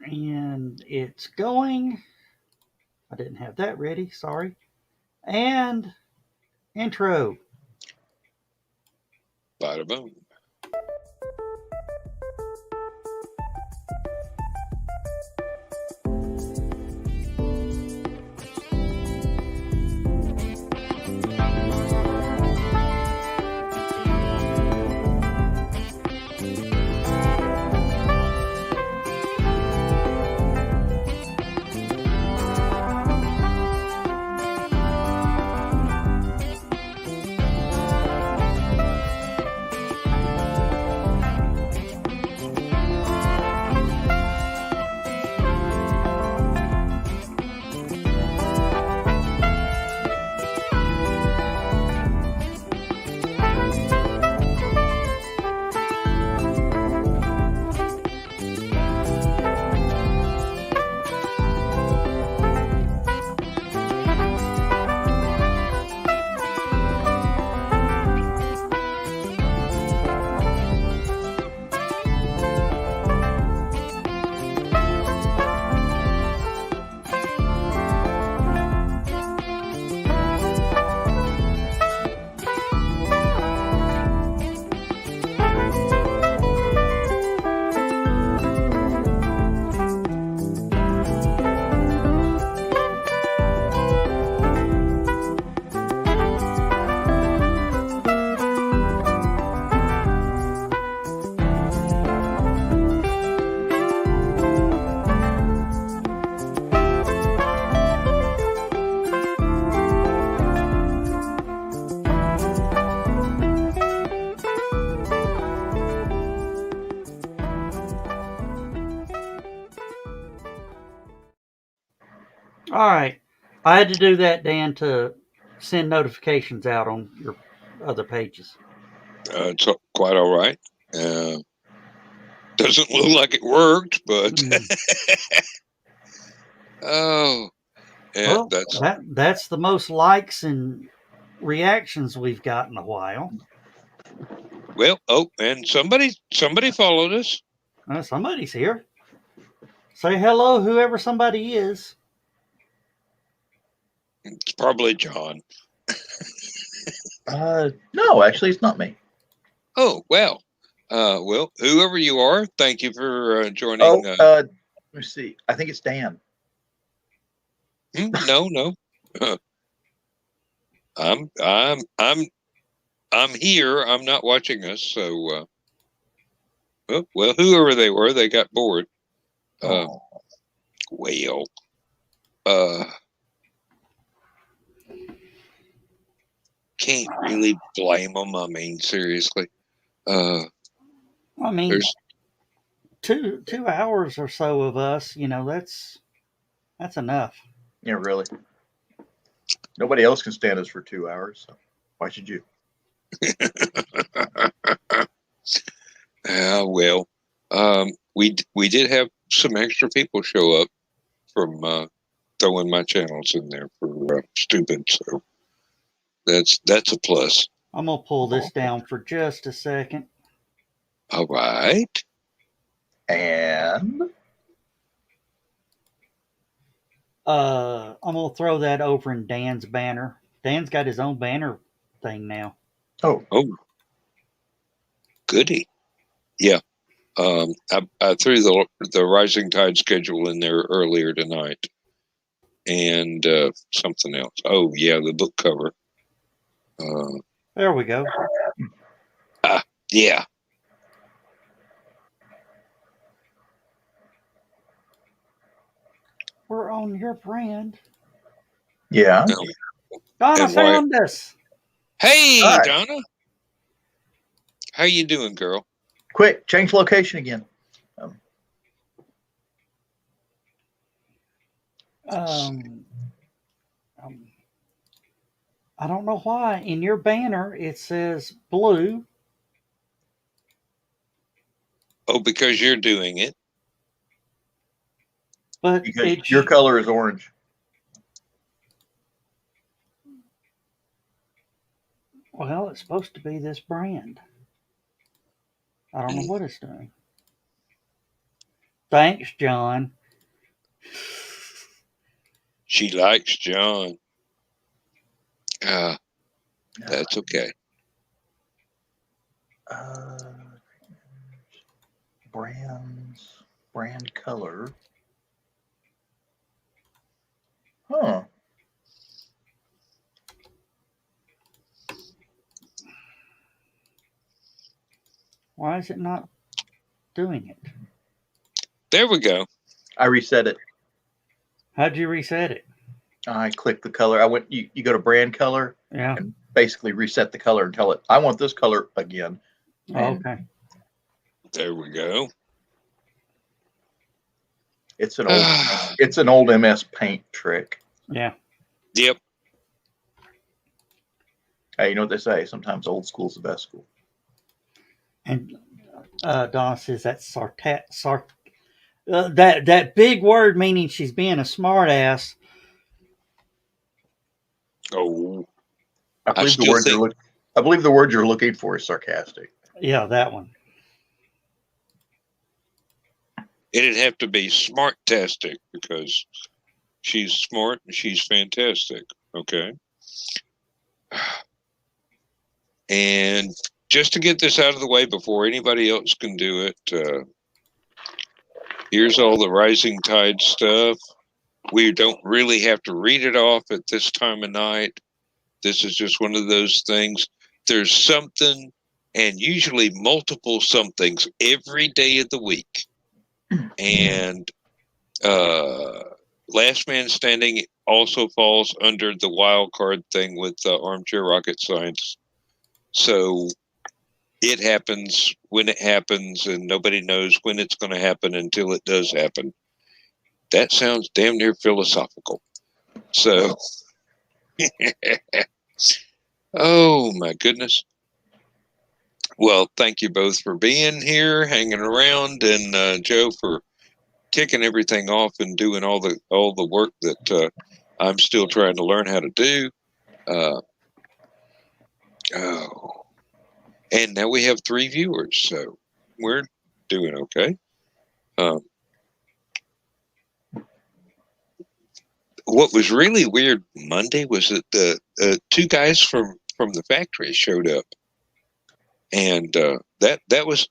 And it's going. I didn't have that ready, sorry. And intro. Bada boom. All right. I had to do that, Dan, to send notifications out on your other pages. It's quite all right. Doesn't look like it worked, but oh, yeah, Well, that's the most likes and reactions we've got in a while. well. Oh, and somebody followed us. Somebody's here. Say hello, whoever somebody is. It's probably John. No, actually, it's not me. Oh well. Well, whoever you are, thank you for joining. Oh, let me see. I think it's Dan. No. I'm here. I'm not watching us. So, well, whoever they were, they got bored. Well, can't really blame them. I mean, seriously. I mean, There's 2 hours or so of us. That's enough. Yeah, really. Nobody else can stand us for 2 hours. So why should you? Well, we did have some extra people show up from throwing my channels in there for stupid. So that's a plus. I'm gonna pull this down for just a second. All right. And I'm gonna throw that over in Dan's banner. Dan's got his own banner thing now. Oh, goody. Yeah. I threw the Rising Tide schedule in there earlier tonight, and something else. Oh yeah, the book cover. There we go. Yeah. We're on your brand. Yeah. Donna found us. Hey, Hi. Donna. How you doing, girl? Quick, change location again. I don't know why. In your banner, it says blue. Oh, because you're doing it. But because your color is orange. Well, it's supposed to be this brand. I don't know what it's doing. Thanks, John. She likes John. That's okay. Brand color. Huh. Why is it not doing it? There we go. I reset it. How'd you reset it? I clicked the color. I went. You go to brand color. Yeah. And basically reset the color and tell it I want this color again. Okay. There we go. It's an old MS Paint trick. Yeah. Yep. Hey, you know what they say? Sometimes old school's the best school. And Donna says that's that big word meaning she's being a smart ass. Oh, I believe the word you're looking for is sarcastic. Yeah, that one. It'd have to be smart-tastic because she's smart and she's fantastic. Okay. And just to get this out of the way before anybody else can do it, here's all the rising tide stuff. We don't really have to read it off at this time of night. This is just one of those things. There's something, and usually multiple somethings every day of the week. And Last Man Standing also falls under the wild card thing with Armchair Rocket Science. So it happens when it happens, and nobody knows when it's going to happen until it does happen. That sounds damn near philosophical. So, oh my goodness. Well, thank you both for being here, hanging around, and Joe for kicking everything off and doing all the work that I'm still trying to learn how to do. And now we have 3 viewers, so we're doing okay. What was really weird Monday was that the 2 guys from the factory showed up, and that was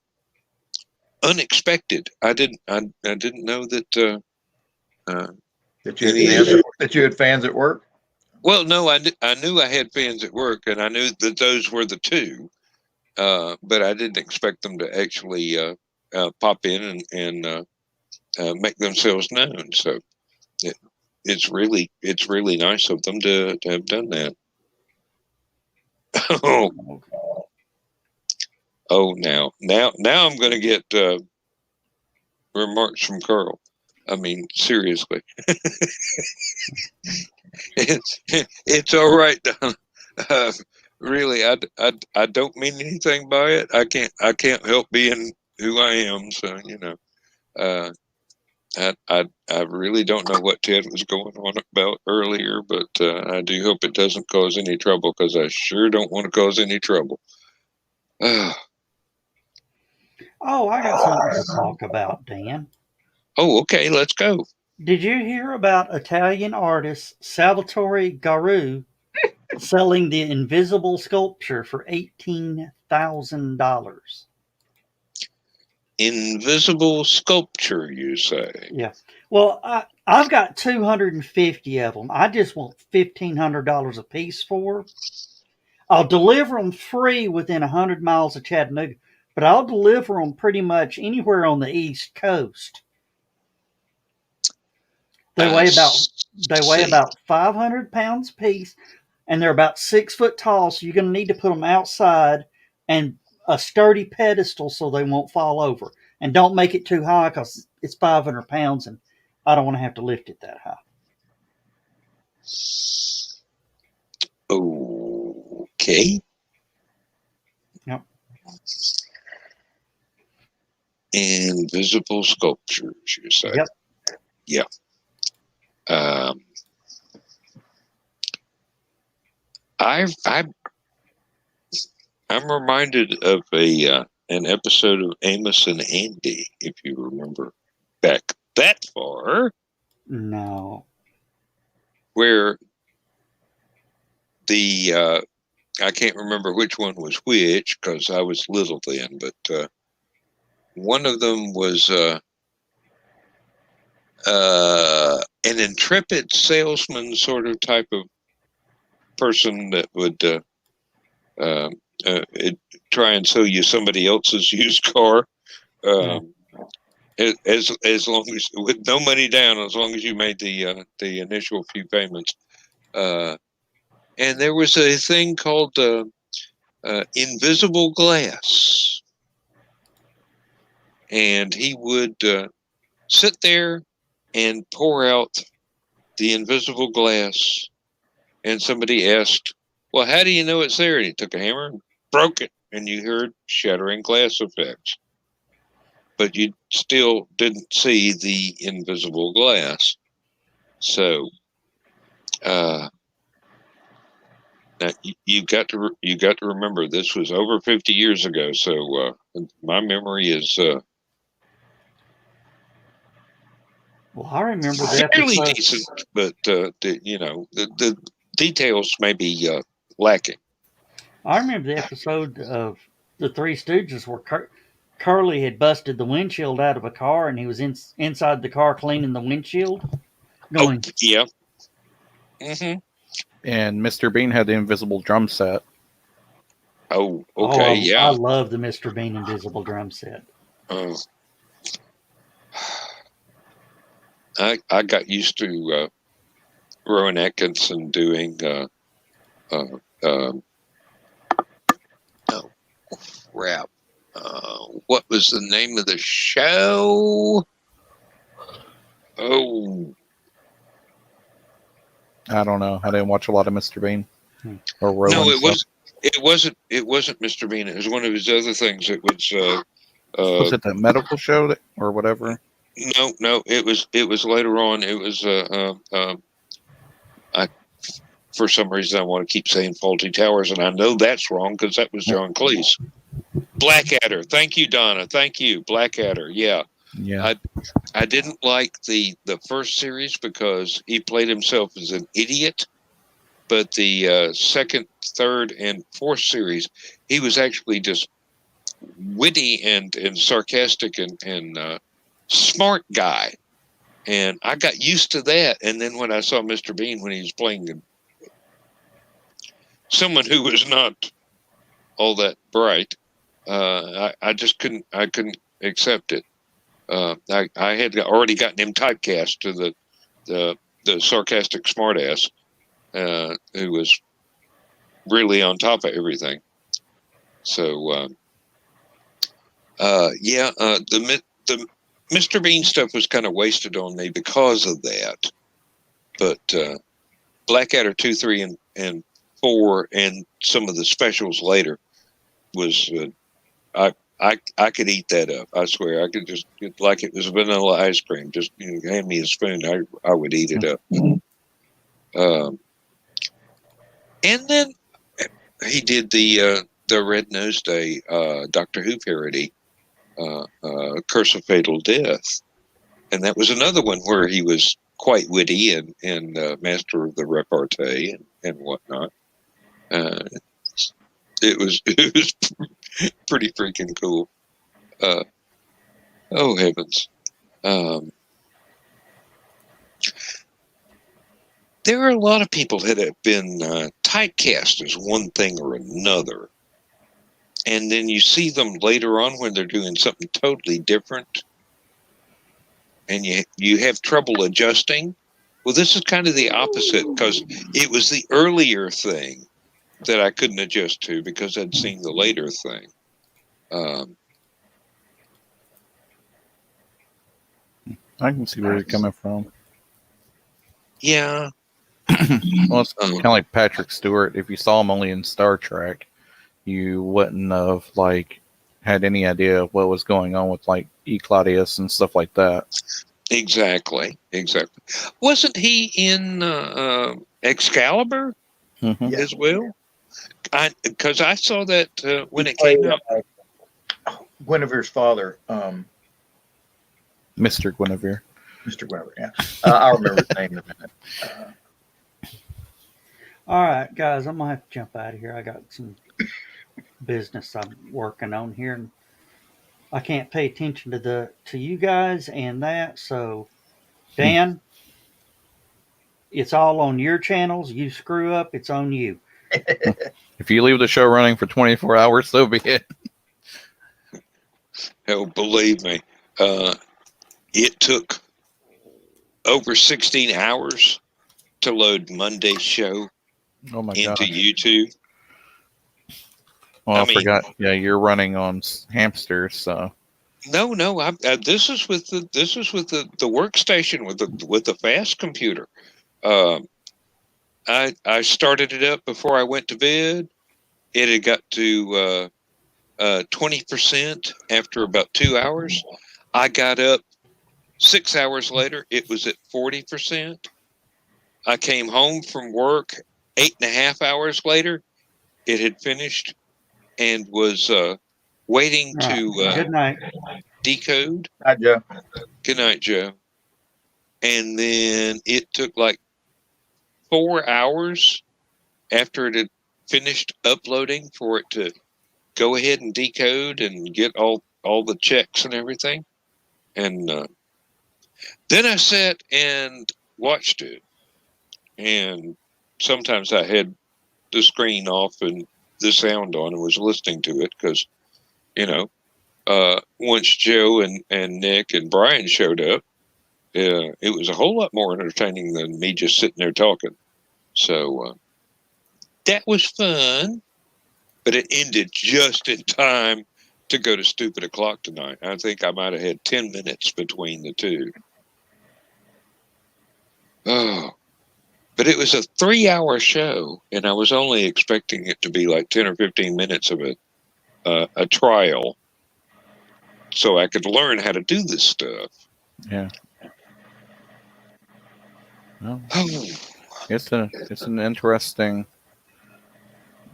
unexpected. I didn't know that that you had fans at work. Well, no, I knew I had fans at work, and I knew that those were the 2, but I didn't expect them to actually pop in and make themselves known. So it's really nice of them to have done that. Now I'm going to get remarks from Carl. I mean, seriously, it's all right, Don. Really, I don't mean anything by it. I can't help being who I am. So I really don't know what Ted was going on about earlier, but I do hope it doesn't cause any trouble because I sure don't want to cause any trouble. Oh, I got something to talk about, Dan. Oh, okay, let's go. Did you hear about Italian artist Salvatore Garau selling the invisible sculpture for $18,000? Invisible sculpture, you say? Yeah. Well, I've got 250 of them. I just want $1,500 a piece for. I'll deliver them free within 100 miles of Chattanooga, but I'll deliver them pretty much anywhere on the East Coast. They weigh about 500 pounds a piece, and they're about 6 foot tall. So you're going to need to put them outside and a sturdy pedestal so they won't fall over. And don't make it too high because it's 500 pounds, and I don't want to have to lift it that high. Okay. Yep. Invisible sculptures, you say? Yep. Yeah. I'm reminded of an episode of Amos and Andy, if you remember back that far, No. where the I can't remember which one was which because I was little then, but one of them was an intrepid salesman sort of type of person that would uh, try and sell you somebody else's used car. As long as with no money down, as long as you made the initial few payments. And there was a thing called invisible glass, and he would sit there and pour out the invisible glass. And somebody asked, "Well, how do you know it's there?" And he took a hammer and broke it, and you heard shattering glass effects. But you still didn't see the invisible glass. So now you got to remember this was over 50 years ago. So my memory is Well, I remember the fairly episode. decent, but the details may be lacking. I remember the episode of the Three Stooges where Curly had busted the windshield out of a car, and he was inside the car cleaning the windshield. Going, Oh yeah. Mm-hmm. And Mr. Bean had the invisible drum set. Oh, okay, yeah. I love the Mr. Bean invisible drum set. I got used to Rowan Atkinson doing oh crap. What was the name of the show? Oh, I don't know. I didn't watch a lot of Mr. Bean or Rowan. no, it wasn't Mr. Bean. It was one of his other things. It was was it that medical show or whatever? No, it was later on. It was I for some reason I want to keep saying Faulty Towers, and I know that's wrong because that was John Cleese. Blackadder. Thank you, Donna. Thank you, Blackadder. Yeah. I didn't like the first series because he played himself as an idiot, but the second, third, and fourth series, he was actually just witty and sarcastic and smart guy, and I got used to that. And then when I saw Mr. Bean when he was playing someone who was not all that bright, I just couldn't accept it. I had already gotten him typecast to the sarcastic smartass who was really on top of everything. So the Mr. Bean stuff was kind of wasted on me because of that. But Blackadder 2, 3, and 4, and some of the specials later was I could eat that up. I swear, I could just like it was vanilla ice cream. Just hand me a spoon, I would eat it up. And then he did the Red Nose Day Doctor Who parody, Curse of Fatal Death, and that was another one where he was quite witty and master of the repartee and whatnot. It was pretty freaking cool. Oh heavens! There are a lot of people that have been typecast as one thing or another, and then you see them later on when they're doing something totally different, and you have trouble adjusting. Well, this is kind of the opposite because it was the earlier thing that I couldn't adjust to because I'd seen the later thing. I can see where you're coming from. Yeah. Well, it's kind of like Patrick Stewart. If you saw him only in Star Trek, you wouldn't have had any idea what was going on with E. Claudius and stuff like that. Exactly. Wasn't he in Excalibur as well? Because I saw that when it came out. Guinevere's father. Mr. Guinevere. Mr. Weber, yeah. I'll remember his name in a minute. All right, guys, I'm gonna have to jump out of here. I got some business I'm working on here, and I can't pay attention to you guys and that. So, Dan, it's all on your channels. You screw up, it's on you. If you leave the show running for 24 hours, so be it. Hell, believe me, it took over 16 hours to load Monday's show Oh my into god. YouTube. Well, I mean- forgot. Yeah, you're running on hamsters, so. No, this is with the workstation with the fast computer. I started it up before I went to bed. It had got to 20% after about 2 hours. I got up 6 hours later. It was at 40%. I came home from work 8.5 hours later. It had finished and was waiting All right. to Good night. decode. Hi, Joe. Good night, Joe. And then it took like 4 hours after it had finished uploading for it to go ahead and decode and get all the checks and everything. And then I sat and watched it. And sometimes I had the screen off and the sound on and was listening to it because, once Joe and Nick and Brian showed up, it was a whole lot more entertaining than me just sitting there talking. So that was fun, but it ended just in time to go to Stupid O'Clock tonight. I think I might have had 10 minutes between the two. Oh, but it was a 3-hour show, and I was only expecting it to be like 10 or 15 minutes of a trial so I could learn how to do this stuff. Yeah. Well, Oh, it's an interesting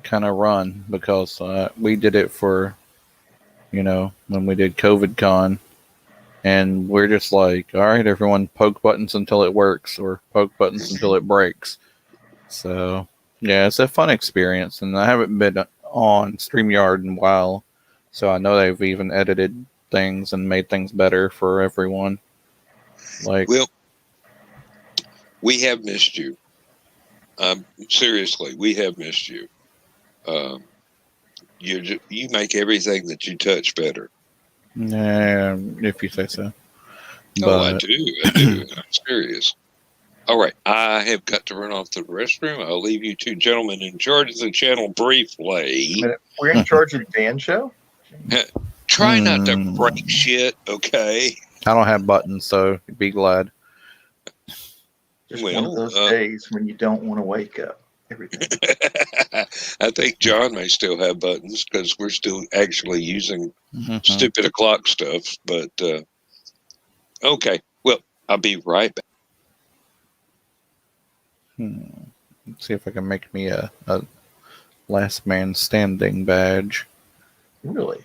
kind of run because we did it for, when we did COVID Con, and we're just like, all right, everyone, poke buttons until it works or poke buttons until it breaks. So yeah, it's a fun experience, and I haven't been on StreamYard in a while, so I know they've even edited things and made things better for everyone. Like, well, we have missed you. Seriously, we have missed you. You make everything that you touch better. if you say so. Oh, I But do. I'm serious. All right, I have got to run off to the restroom. I'll leave you two gentlemen in charge of the channel briefly. We're in charge of Dan's show? Try not to break shit, okay? I don't have buttons, so be glad. Just one Well, of those days when you don't want to wake up. Everything. I think John may still have buttons because we're still actually using Mhm. Stupid O'Clock stuff. But okay, well, I'll be right back. Let's see if I can make me a last man standing badge. Really?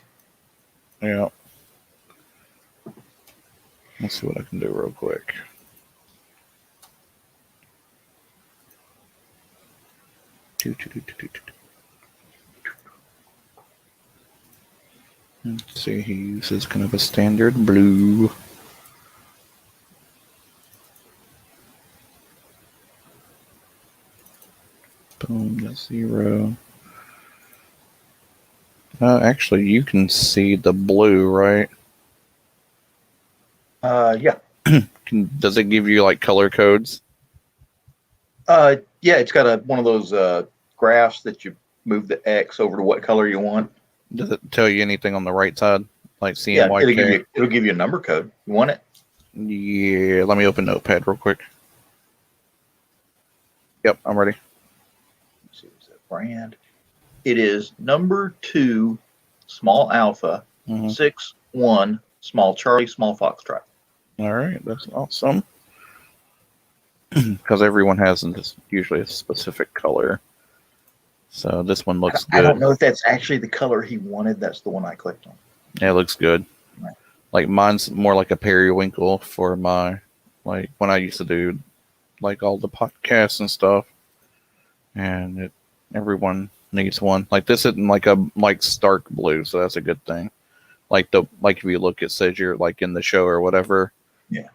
Yeah. Let's see what I can do real quick. Let's see, he uses kind of a standard blue. Boom, that's 0. Actually, you can see the blue, right? Yeah. Does it give you like color codes? Yeah, it's got one of those graphs that you move the X over to what color you want. Does it tell you anything on the right side? Like Yeah, CMYK? it'll give you a number code. You want it? Yeah, let me open Notepad real quick. Yep, I'm ready. Let's see, what's that brand? It is number 2, small alpha, Mhm. 6-1, small Charlie, small Foxtrot. All right, that's awesome. Because everyone has usually a specific color. So this one looks I don't good. know if that's actually the color he wanted. That's the one I clicked on. Yeah, it looks good. Right. Like mine's more like a periwinkle for my, like when I used to do like all the podcasts and stuff, and everyone needs one. Like this isn't like a like stark blue, so that's a good thing. Like if you look, it says you're like in the show or whatever. Yeah.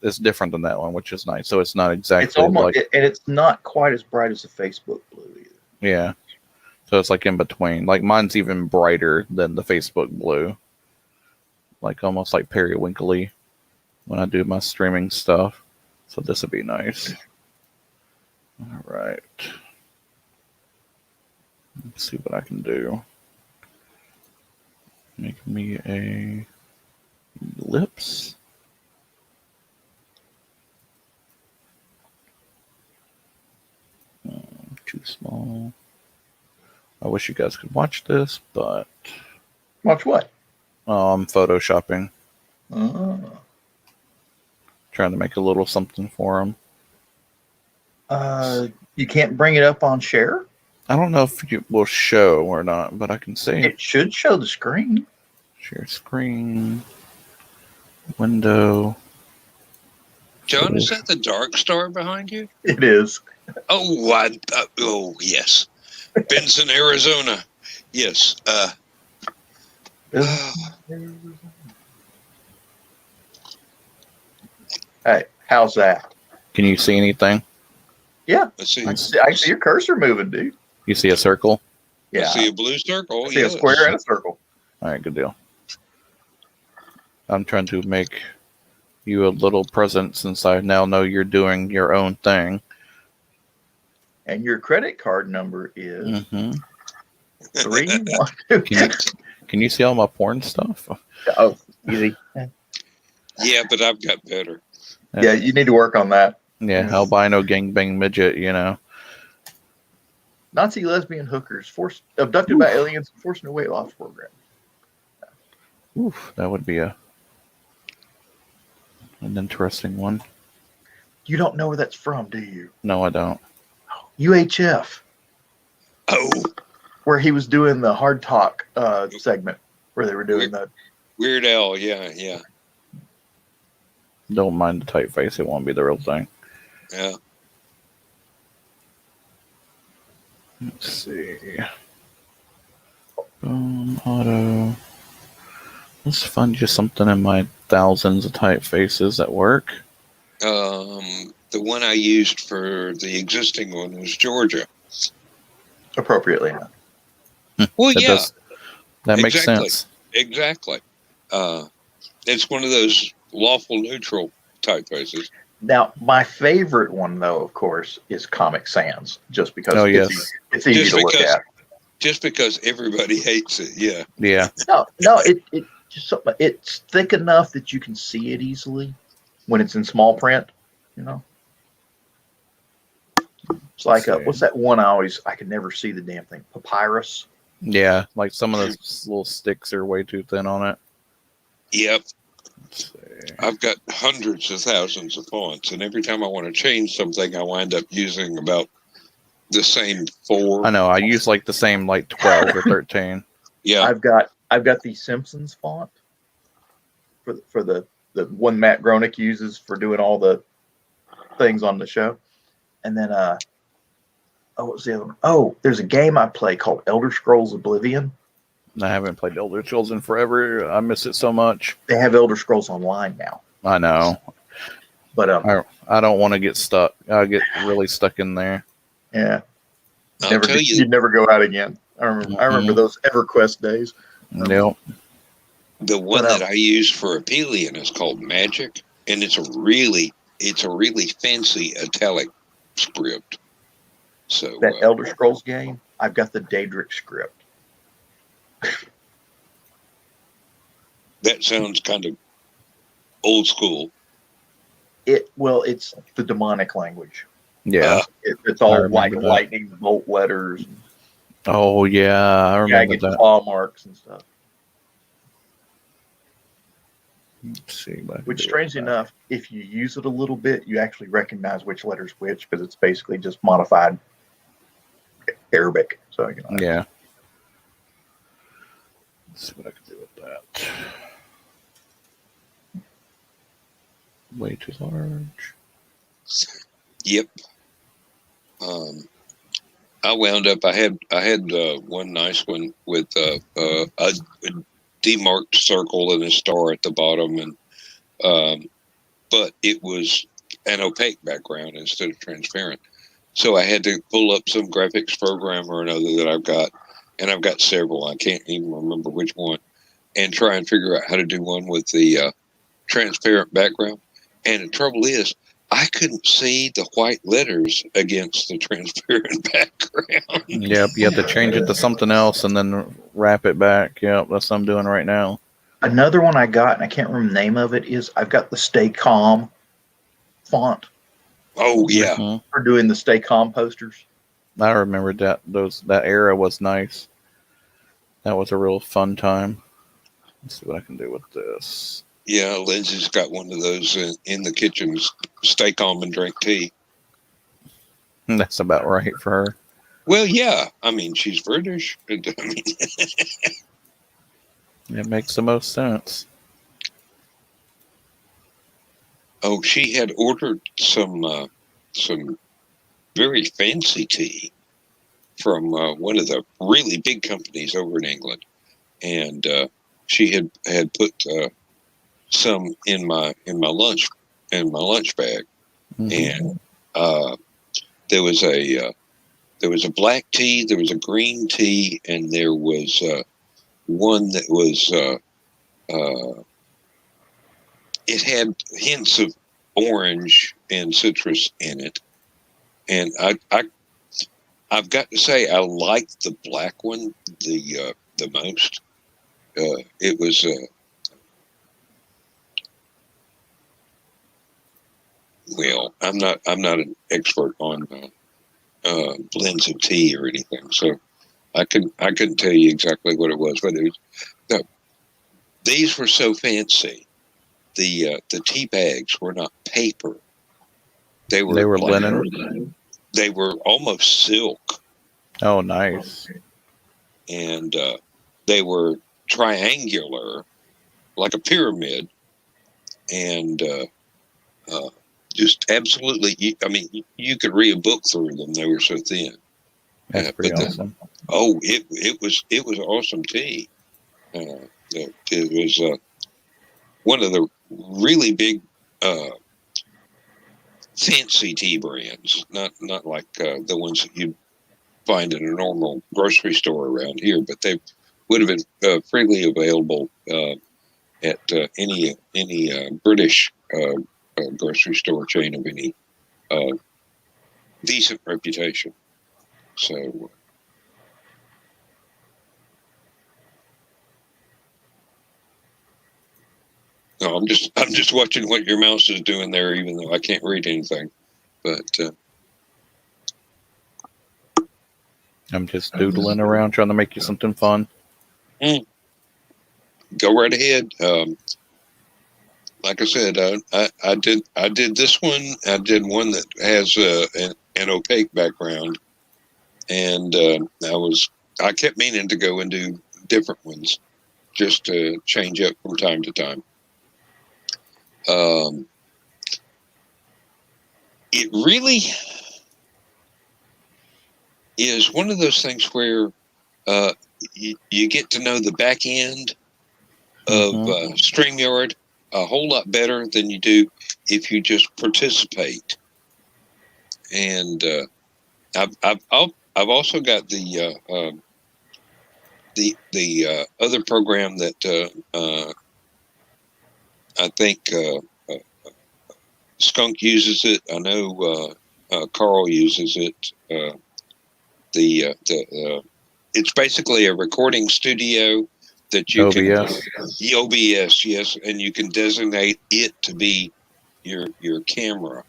It's different than that one, which is nice. So it's not exactly It's almost, like, and it's not quite as bright as the Facebook blue either. yeah. So it's like in between. Like mine's even brighter than the Facebook blue. Like almost like periwinkly when I do my streaming stuff. So this would be nice. All right. Let's see what I can do. Make me a lips. Too small. I wish you guys could watch this, but Watch what? I'm photoshopping. Uh, Trying to make a little something for them. you can't bring it up on share? I don't know if it will show or not, but I can see. It should show the screen. Share screen. Window. John, is that the Dark Star behind you? It is. Oh, what? Oh, yes. Benson, Arizona. Yes. Hey, how's that? Can you see anything? Yeah, Let's see. I see your cursor moving, dude. You see a circle? Yeah, I see a blue circle. I see yes. a square and a circle. All right, good deal. I'm trying to make you a little present since I now know you're doing your own thing. And your credit card number is Mm-hmm. 312. Can you see all my porn stuff? Oh, easy. Yeah, but I've got better. Yeah, you need to work on that. Yeah, albino gangbang midget, you know. Nazi lesbian hookers abducted by aliens and forced into weight loss program. Oof, that would be an interesting one. You don't know where that's from, do you? No, I don't. UHF, Oh, where he was doing the hard talk segment, where they were doing that. Weird Al. Yeah. Don't mind the typeface. It won't be the real thing. Yeah. Let's see. Boom, auto. Let's find you something in my thousands of typefaces that work. The one I used for the existing one was Georgia. Appropriately enough. Well, That yeah, that makes exactly. sense. Exactly. It's one of those lawful neutral typefaces. Now, my favorite one, though, of course, is Comic Sans, just because Oh, it's, yes. it's easy Just to look because- at. Just because everybody hates it, yeah. Yeah. No, it's thick enough that you can see it easily when it's in small print. You know, it's like what's that one? I can never see the damn thing. Papyrus. Yeah. Like some of those little sticks are way too thin on it. Yep. Let's see. I've got hundreds of thousands of fonts, and every time I want to change something, I wind up using about the same 4. I know. I use like the same like 12 or 13. Yeah. I've got the Simpsons font for the one Matt Groening uses for doing all the things on the show, and then what was the other one? Oh, there's a game I play called Elder Scrolls Oblivion. I haven't played Elder Scrolls in forever. I miss it so much. They have Elder Scrolls Online now, I know. but I don't want to get stuck. I get really stuck in there. yeah, I'll tell you, you'd never go out again. I remember those EverQuest days. Nope. the one But, that I use for Apelian is called Magic, and it's a really fancy italic script. So That Elder Scrolls game, I've got the Daedric script. that sounds kind of old school. It's the demonic language. Yeah. It's I all remember like that. lightning bolt letters, Oh yeah, I remember jagged that. claw marks and stuff. Let's see if I can Which, do it. strangely enough, if you use it a little bit, you actually recognize which letter's which because it's basically just modified Arabic. So Yeah. Let's see what I can do with that. Way too large. Yep. I wound up. I had one nice one with a demarked circle and a star at the bottom, and but it was an opaque background instead of transparent. So I had to pull up some graphics program or another that I've got, and I've got several. I can't even remember which one, and try and figure out how to do one with the transparent background. And the trouble is, I couldn't see the white letters against the transparent background. Yep, you have to change it to something else and then wrap it back. Yep, that's what I'm doing right now. Another one I got, and I can't remember the name of it, is I've got the Stay Calm font Oh yeah, Mhm. for doing the Stay Calm posters. I remember that era was nice. That was a real fun time. Let's see what I can do with this. yeah. Lindsay's got one of those in the kitchen. Stay calm and drink tea. That's about right for her. Well, yeah. I mean, she's British. I mean, It makes the most sense. oh, she had ordered some very fancy tea from one of the really big companies over in England, and she had put some in my lunch bag, Mhm. and there was a black tea, there was a green tea, and there was one that was it had hints of orange and citrus in it, and I've got to say I liked the black one the most. It was well, I'm not an expert on blends of tea or anything, so I couldn't tell you exactly what it was, but it was, these were so fancy. The tea bags were not paper; they They were were like, linen. they were almost silk, Oh, nice. and they were triangular, like a pyramid, and just absolutely. I mean, you could read a book through them; they were so thin. That's pretty But awesome. it was awesome tea. It was one of the really big fancy tea brands, not like the ones that you find in a normal grocery store around here, but they would have been freely available at any British grocery store chain of any decent reputation. So. No, I'm just watching what your mouse is doing there, even though I can't read anything. But I'm just doodling around trying to make you something fun. Go right ahead. Like I said, I did this one. I did one that has an opaque background, and I kept meaning to go and do different ones just to change up from time to time. It really is one of those things where you get to know the back end of StreamYard a whole lot better than you do if you just participate. And I've also got the other program that I think Skunk uses it. I know Carl uses it. It's basically a recording studio that you OBS. the OBS, yes, and you can designate it to be your camera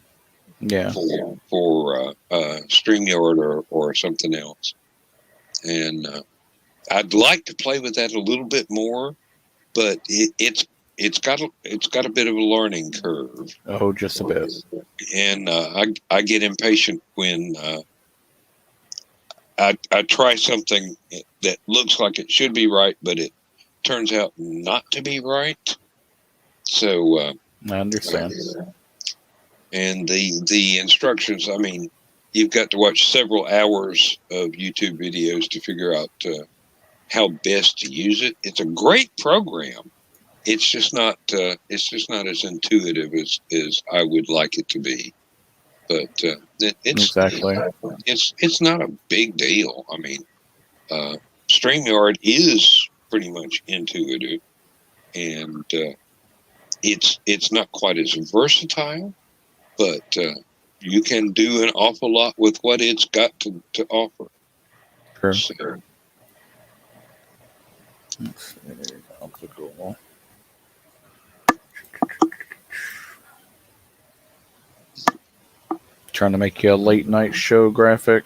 Yeah. for StreamYard or something else. And I'd like to play with that a little bit more, but it's got a bit of a learning curve. Oh, just a bit. And I get impatient when I try something that looks like it should be right, but it turns out not to be right. So I understand. And the instructions, I mean, you've got to watch several hours of YouTube videos to figure out how best to use it. It's a great program. It's just not as intuitive as I would like it to be. But Exactly. it's not a big deal. I mean, StreamYard is pretty much intuitive, and it's not quite as versatile, but you can do an awful lot with what it's got to offer. True. So, Let's see. Optical. Trying to make you a late night show graphic.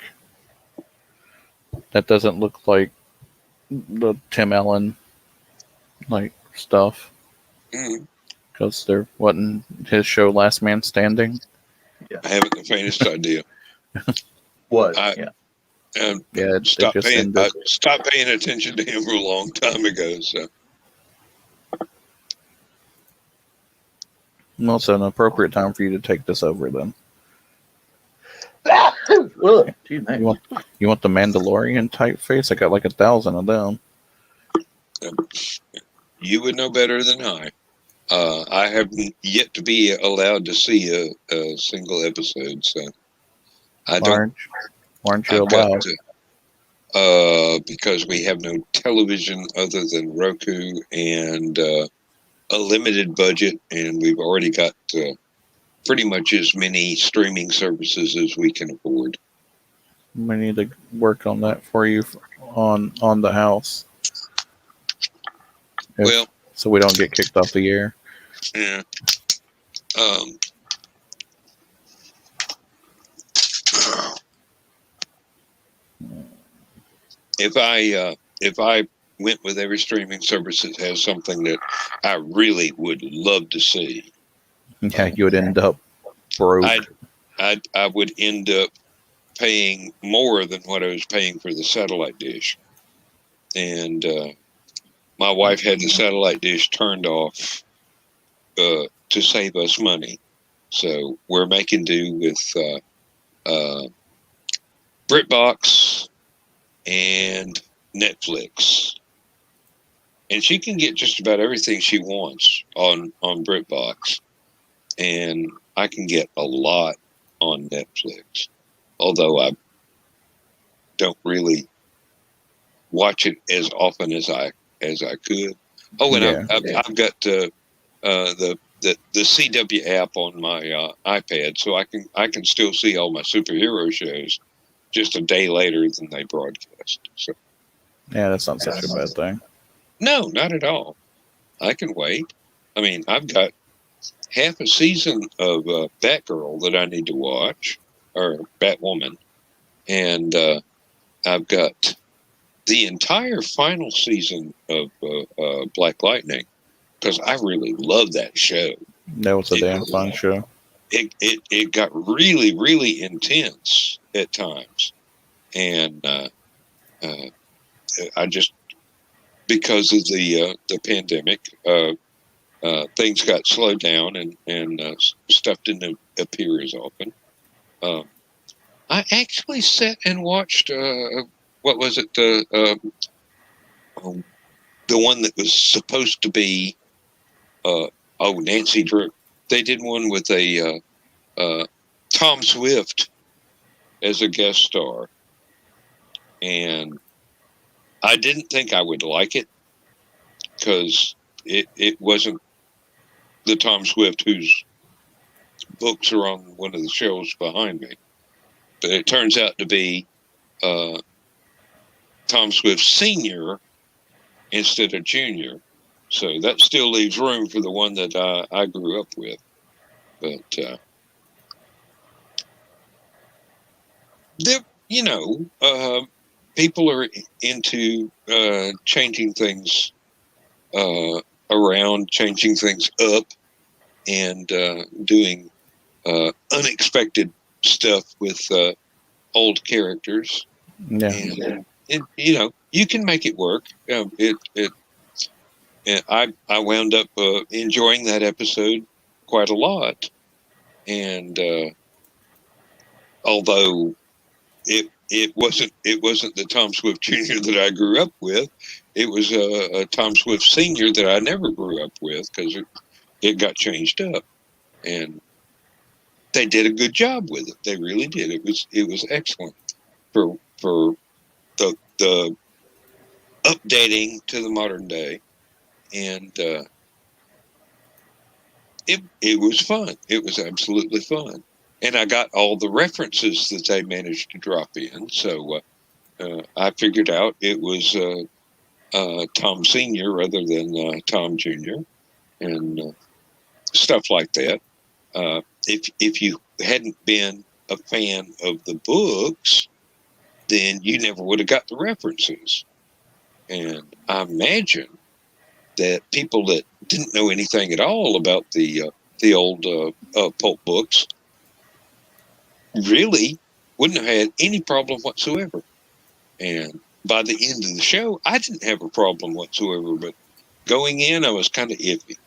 That doesn't look like the Tim Allen like stuff mm, because there wasn't his show Last Man Standing. I haven't the faintest idea. Was I- yeah. Yeah, it Stop just paying. ended. Stop paying attention to him for a long time ago. So Well, it's an appropriate time for you to take this over then. Ugh, excuse me. You want the Mandalorian typeface? I got like 1,000 of them. you would know better than I. I have yet to be allowed to see a single episode, so I don't. Why aren't you I've got allowed? because we have no television other than Roku and a limited budget, and we've already got pretty much as many streaming services as we can afford. We need to work on that for you on the house. Well, So we don't get kicked off the air. yeah. If I went with every streaming service that has something that I really would love to see, Yeah, you would end up broke. I would end up paying more than what I was paying for the satellite dish. And my wife had the satellite dish turned off to save us money. So we're making do with BritBox and Netflix. And she can get just about everything she wants on BritBox. And I can get a lot on Netflix. Although I don't really watch it as often as I could. Oh, and Yeah. I've got the CW app on my iPad, so I can still see all my superhero shows just a day later than they broadcast. So Yeah, that's not such a bad thing. no, not at all. I can wait. I mean, I've got half a season of Batgirl that I need to watch, or Batwoman, and I've got the entire final season of Black Lightning because I really love that show. That was a damn fun show. It got really, really intense at times, and I just, because of the pandemic, things got slowed down and stuff didn't appear as often. I actually sat and watched what was it, the one that was supposed to be Nancy Drew. They did one with a Tom Swift as a guest star, and I didn't think I would like it because it wasn't the Tom Swift whose books are on one of the shelves behind me, but it turns out to be Tom Swift Sr. instead of Jr. So that still leaves room for the one that I grew up with. But people are into changing things around, changing things up, and doing unexpected stuff with old characters. Yeah. And you can make it work. And I wound up enjoying that episode quite a lot. And although it wasn't the Tom Swift Jr. that I grew up with, it was a Tom Swift Sr. that I never grew up with because it got changed up, and they did a good job with it. They really did. It was excellent for the updating to the modern day, and it was fun. It was absolutely fun, and I got all the references that they managed to drop in. So I figured out it was Tom Senior rather than Tom Junior, and stuff like that. If you hadn't been a fan of the books, then you never would have got the references. And I imagine that people that didn't know anything at all about the old pulp books really wouldn't have had any problem whatsoever. And by the end of the show, I didn't have a problem whatsoever. But going in, I was kind of iffy.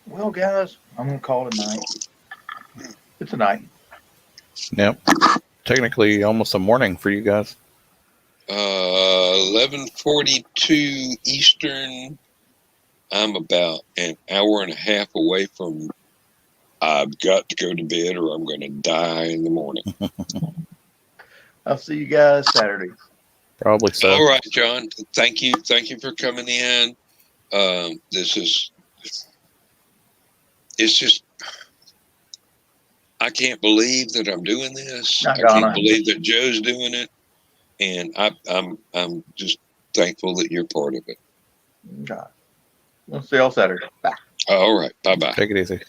Well, guys, I'm gonna call it a night. It's a night. Yep. Technically, almost a morning for you guys. 11:42 Eastern. I'm about an hour and a half away from. I've got to go to bed, or I'm going to die in the morning. I'll see you guys Saturday. Probably so. All right, John. Thank you for coming in. It's just, I can't believe that I'm doing this. Not I gonna. can't believe that Joe's doing it, and I'm just thankful that you're part of it. God. We'll see y'all Saturday. Bye. All right, bye. Take it easy.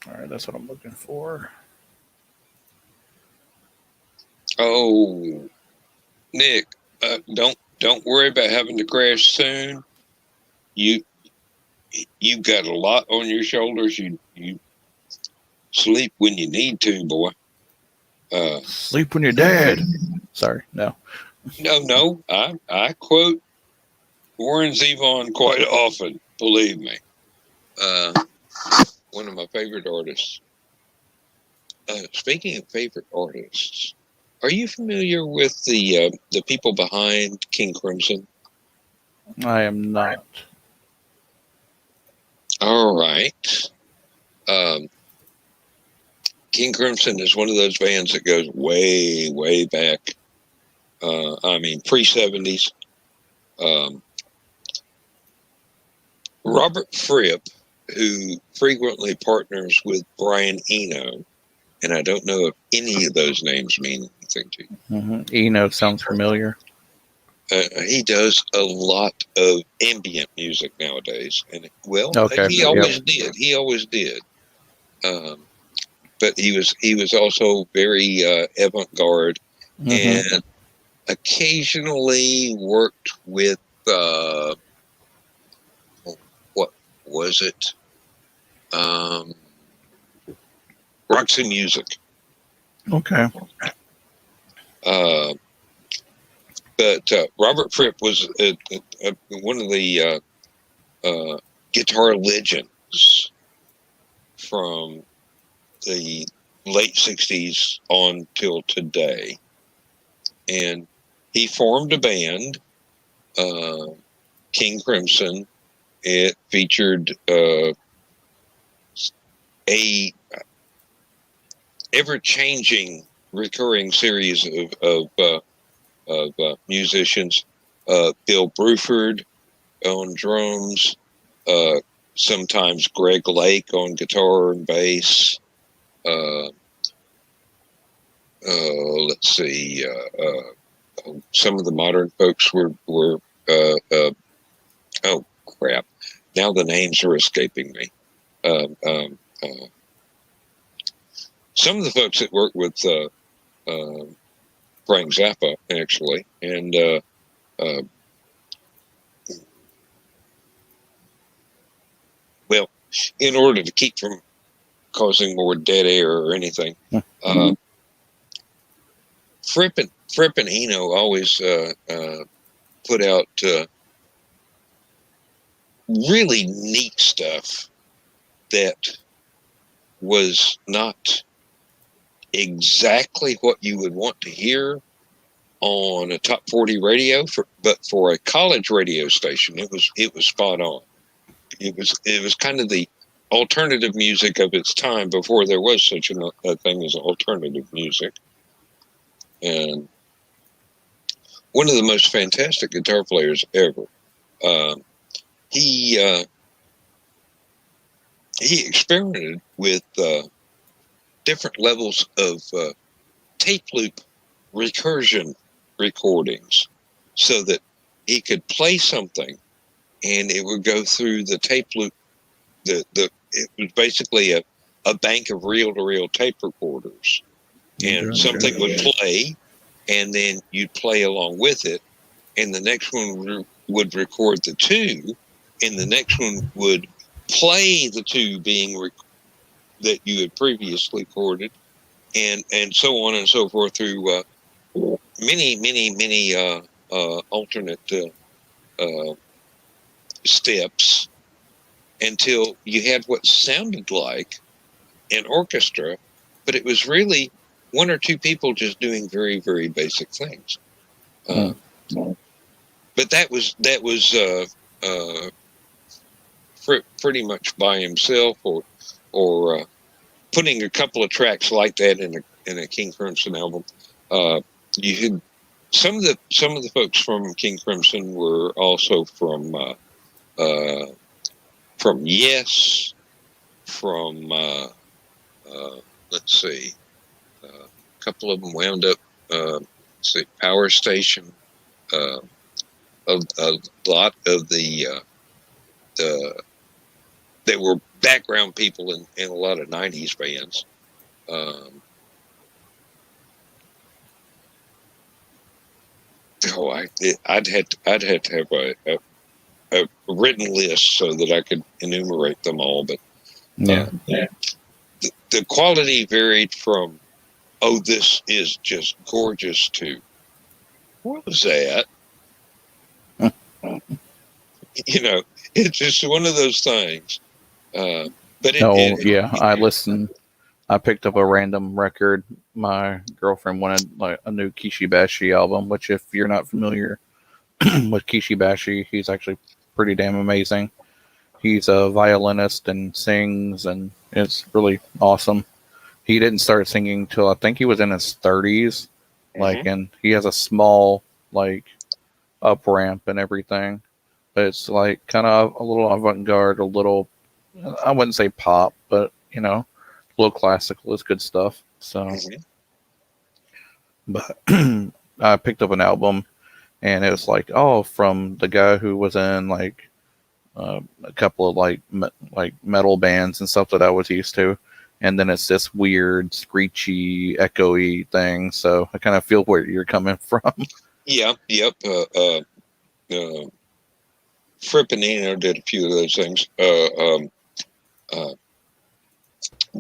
All right, that's what I'm looking for. Oh, Nick, don't worry about having to crash soon. You've got a lot on your shoulders. You sleep when you need to, boy. Sleep when you're dead. Sorry, no. No. I quote Warren Zevon quite often. Believe me. One of my favorite artists. Speaking of favorite artists, are you familiar with the people behind King Crimson? I am not. All right. King Crimson is one of those bands that goes way, way back. Pre-70s. Robert Fripp, who frequently partners with Brian Eno, and I don't know if any of those names mean anything to you. Mm-hmm. Eno sounds familiar. He does a lot of ambient music nowadays, and Okay. he always did. He always did. But he was also very avant-garde, and occasionally worked with what was it? Roxy Music. Okay. But Robert Fripp was one of the guitar legends from the late 60s on till today. And he formed a band, King Crimson. It featured a ever-changing recurring series of musicians. Bill Bruford on drums, sometimes Greg Lake on guitar and bass. Let's see. Some of the modern folks were oh crap! Now the names are escaping me. Some of the folks that work with Frank Zappa, actually, and in order to keep from causing more dead air or anything, Fripp and Eno always put out really neat stuff that was not exactly what you would want to hear on a top 40 radio, but for a college radio station, it was spot on. It was kind of the alternative music of its time before there was such a thing as alternative music. And one of the most fantastic guitar players ever. He experimented with different levels of tape loop recursion recordings, so that he could play something and it would go through the tape loop. It was basically a bank of reel-to-reel tape recorders, and something would play, and then you'd play along with it, and the next one would record the two, and the next one would play the two that you had previously recorded, and so on and so forth through many alternate steps, until you had what sounded like an orchestra, but it was really one or two people just doing very, very basic things. But that was pretty much by himself, or putting a couple of tracks like that in a King Crimson album. You had some of the folks from King Crimson were also from Yes, from let's see, a couple of them wound up Power Station. A lot of the they were background people in a lot of 90s bands. I'd have to have a written list so that I could enumerate them all, but the quality varied from, oh, this is just gorgeous, to, what was that? It's just one of those things. But I listened. I picked up a random record. My girlfriend wanted like a new Kishi Bashi album, which, if you're not familiar with Kishi Bashi, he's actually pretty damn amazing. He's a violinist and sings, and it's really awesome. He didn't start singing till I think he was in his 30s, and he has a small up ramp and everything, but it's like kind of a little avant-garde, a little, I wouldn't say pop, but a little classical is good stuff. So, but I picked up an album, and it was from the guy who was in a couple of metal bands and stuff that I was used to, and then it's this weird screechy, echoey thing. So I kind of feel where you're coming from. Yep. Fripp and Eno did a few of those things.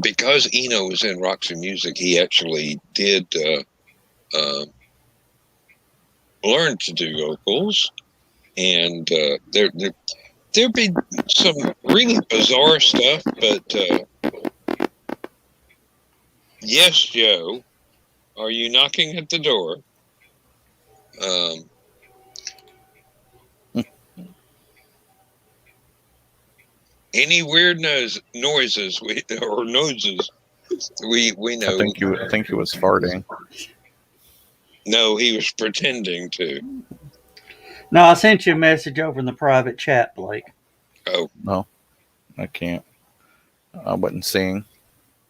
Because Eno was in Roxy Music, he actually did learn to do vocals, and there'd be some really bizarre stuff, but yes, Joe, are you knocking at the door? Any weird noises we know. I think he was farting. No, he was pretending to. No, I sent you a message over in the private chat, Blake. Oh. No, I can't. I wasn't seeing.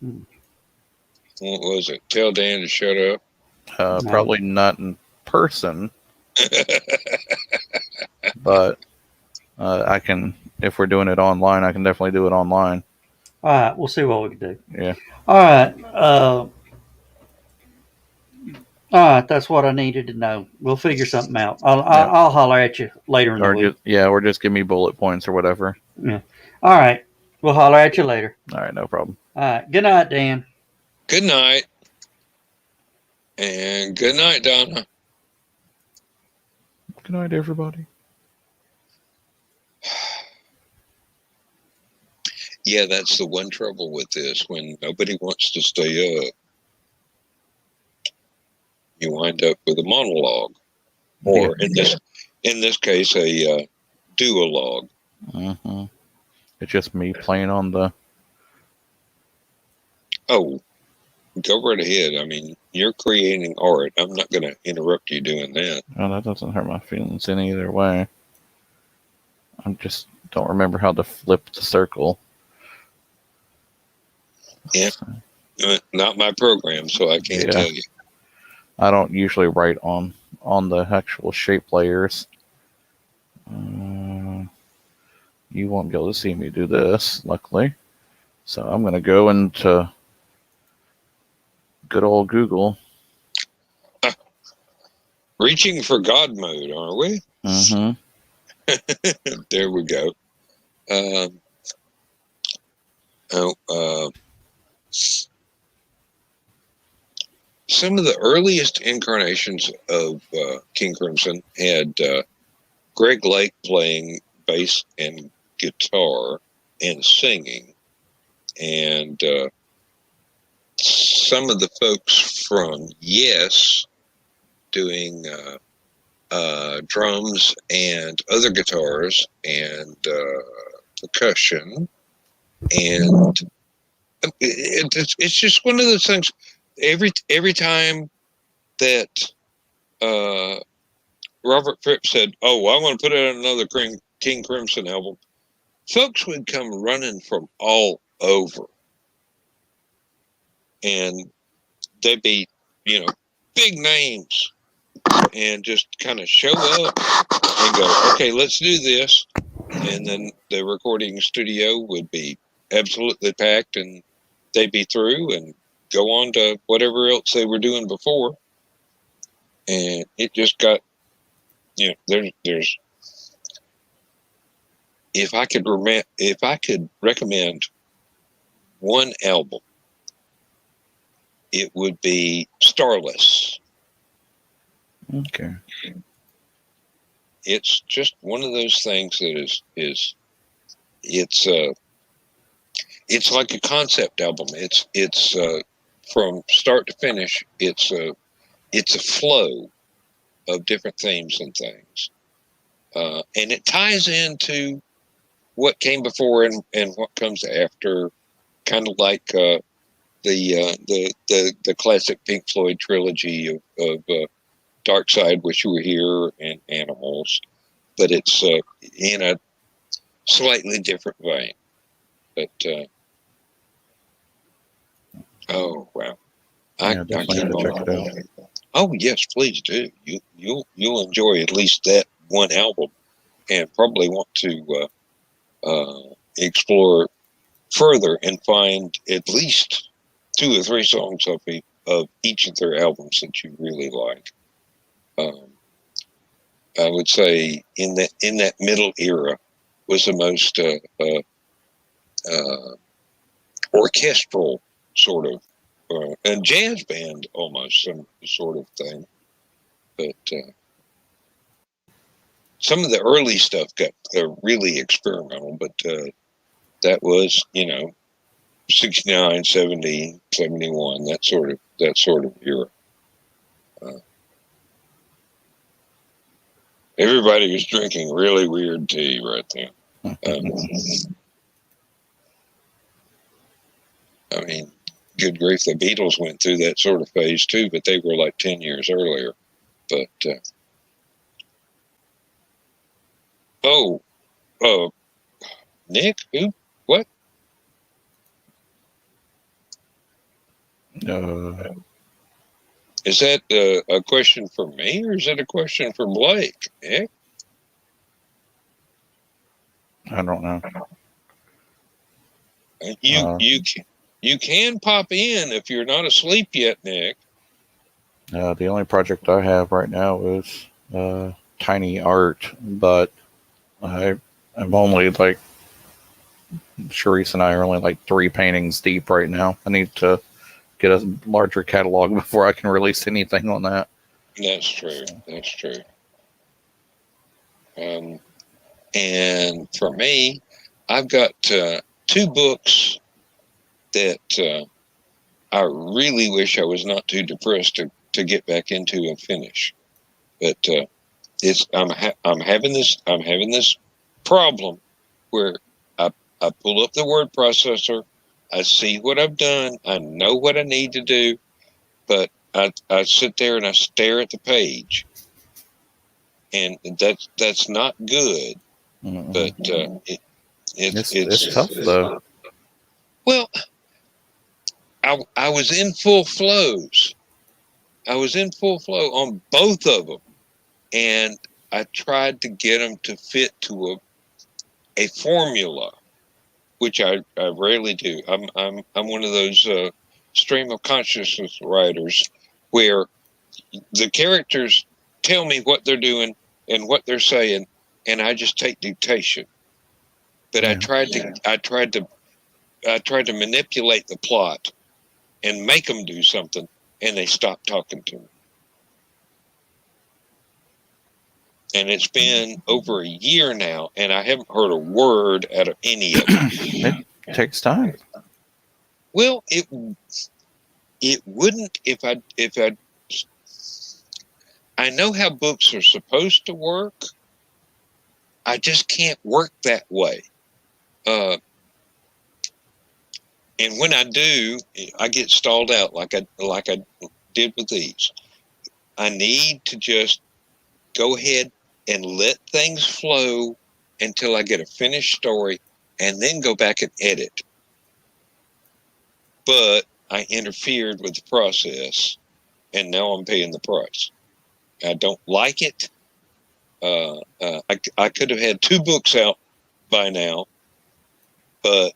What was it? Tell Dan to shut up? No. Probably not in person. But I can, if we're doing it online, I can definitely do it online. All right, we'll see what we can do. Yeah. All right. All right, that's what I needed to know. We'll figure something out. I'll holler at you later in the week. Or just give me bullet points or whatever. Yeah. All right. We'll holler at you later. All right, no problem. All right. Good night, Dan. Good night. And good night, Donna. Good night, everybody. Yeah, that's the one trouble with this. When nobody wants to stay up, you wind up with a monologue, or in this case, a duologue. Mm-hmm. It's just me playing on the. Oh, go right ahead. I mean, you're creating art. I'm not going to interrupt you doing that. Oh, that doesn't hurt my feelings in either way. I just don't remember how to flip the circle. Yeah, not my program, so I can't tell you. I don't usually write on the actual shape layers. You won't be able to see me do this, luckily. So I'm going to go into good old Google. Reaching for God mode, aren't we? Mm-hmm. There we go. Some of the earliest incarnations of King Crimson had Greg Lake playing bass and guitar and singing, and some of the folks from Yes doing drums and other guitars and percussion, and it's just one of those things. Every time that Robert Fripp said, "Oh, I want to put out another King Crimson album," folks would come running from all over, and they'd be, big names, and just kind of show up and go, "Okay, let's do this," and then the recording studio would be absolutely packed, and they'd be through and go on to whatever else they were doing before, and it just got, there's. If I could recommend one album, it would be Starless. Okay. It's just one of those things that is it's like a concept album. It's from start to finish. It's a flow of different themes and things, and it ties into what came before and what comes after, kind of like the classic Pink Floyd trilogy of Dark Side, Wish You Were Here, and Animals, but it's in a slightly different vein. But oh wow, I definitely have to check it out. Oh yes, please do. You'll enjoy at least that one album, and probably want to explore further and find at least 2 or 3 songs of each of their albums that you really like. I would say in that middle era was the most orchestral sort of and jazz band almost some sort of thing. But some of the early stuff got really experimental, but that was 69, 70, 71, that sort of era. Everybody was drinking really weird tea right there. I mean, good grief, the Beatles went through that sort of phase too, but they were like 10 years earlier. But Nick, who? What? Is that a question for me, or is it a question for Blake? Nick? I don't know. You can pop in if you're not asleep yet, Nick. The only project I have right now is tiny art, but I'm only like Sharice and I are only like 3 paintings deep right now. I need to get a larger catalog before I can release anything on that. That's true. That's true. And for me, I've got two books that I really wish I was not too depressed to get back into and finish. But I'm having this problem where I pull up the word processor, I see what I've done, I know what I need to do, but I sit there and I stare at the page, and that's not good. Mm-mm. But It's tough though. Well, I was in full flows. I was in full flow on both of them, and I tried to get them to fit to a formula, which I rarely do. I'm one of those stream of consciousness writers where the characters tell me what they're doing and what they're saying, and I just take dictation. But I tried to manipulate the plot and make them do something, and they stopped talking to me. And it's been over a year now, and I haven't heard a word out of any of them. It takes time. Well, it wouldn't if I know how books are supposed to work. I just can't work that way. And when I do, I get stalled out like I did with these. I need to just go ahead and let things flow until I get a finished story, and then go back and edit. But I interfered with the process, and now I'm paying the price. I don't like it. I could have had 2 books out by now, but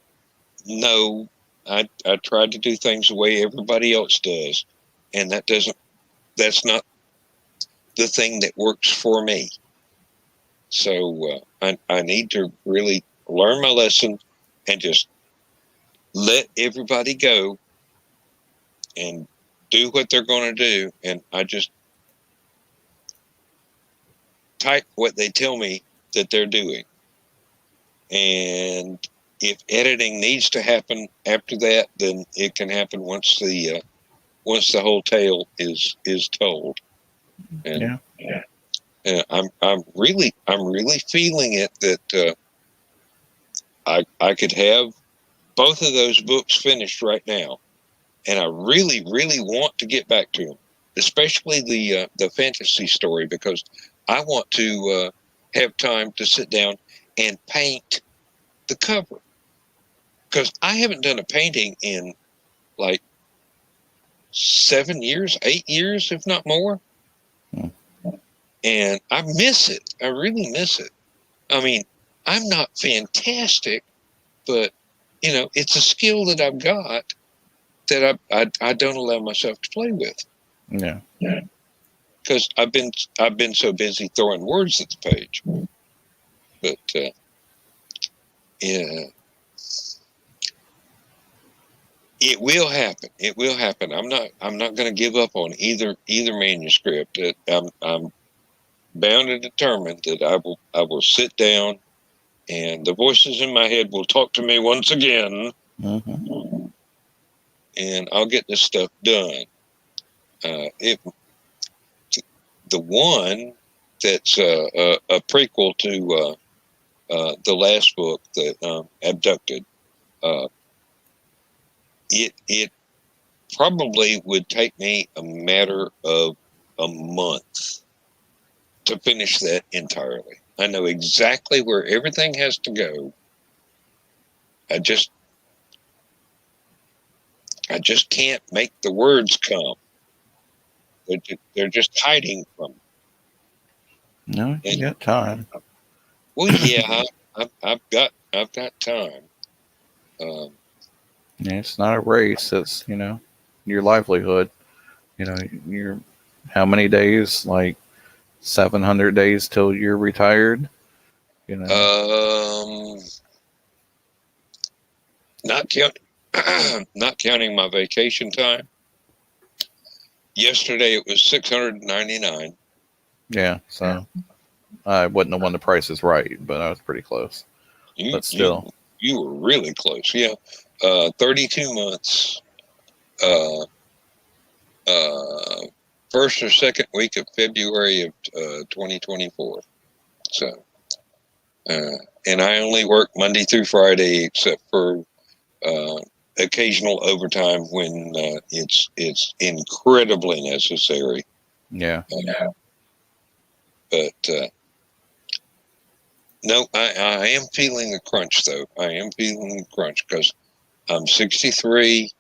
no, I tried to do things the way everybody else does, and that's not the thing that works for me. So I need to really learn my lesson and just let everybody go and do what they're going to do, and I just type what they tell me that they're doing. And if editing needs to happen after that, then it can happen once the whole tale is told. And I'm really feeling it that I could have both of those books finished right now, and I really want to get back to them, especially the fantasy story, because I want to have time to sit down and paint the cover, because I haven't done a painting in like 7 years, 8 years, if not more. And I miss it. I really miss it. I mean, I'm not fantastic, but it's a skill that I've got that I don't allow myself to play with. Yeah. Because I've been so busy throwing words at the page. But yeah, it will happen. It will happen. I'm not going to give up on either manuscript. I'm bound and determined that I will sit down, and the voices in my head will talk to me once again, and I'll get this stuff done. The one that's a prequel to the last book, that Abducted, it probably would take me a matter of a month to finish that entirely. I know exactly where everything has to go. I just can't make the words come. They're just hiding from me. No, you got time. Well, yeah, I've got time. Yeah, it's not a race. It's your livelihood. You're how many days? Like 700 days till you're retired. Not counting my vacation time. Yesterday it was 699. Yeah, so I wasn't the one the price is right, but I was pretty close. But still, You were really close. Yeah. 32 months. Uh, First or second week of February of 2024. So, and I only work Monday through Friday, except for occasional overtime when it's incredibly necessary. Yeah. But no, I am feeling the crunch, though. I am feeling the crunch because I'm 63.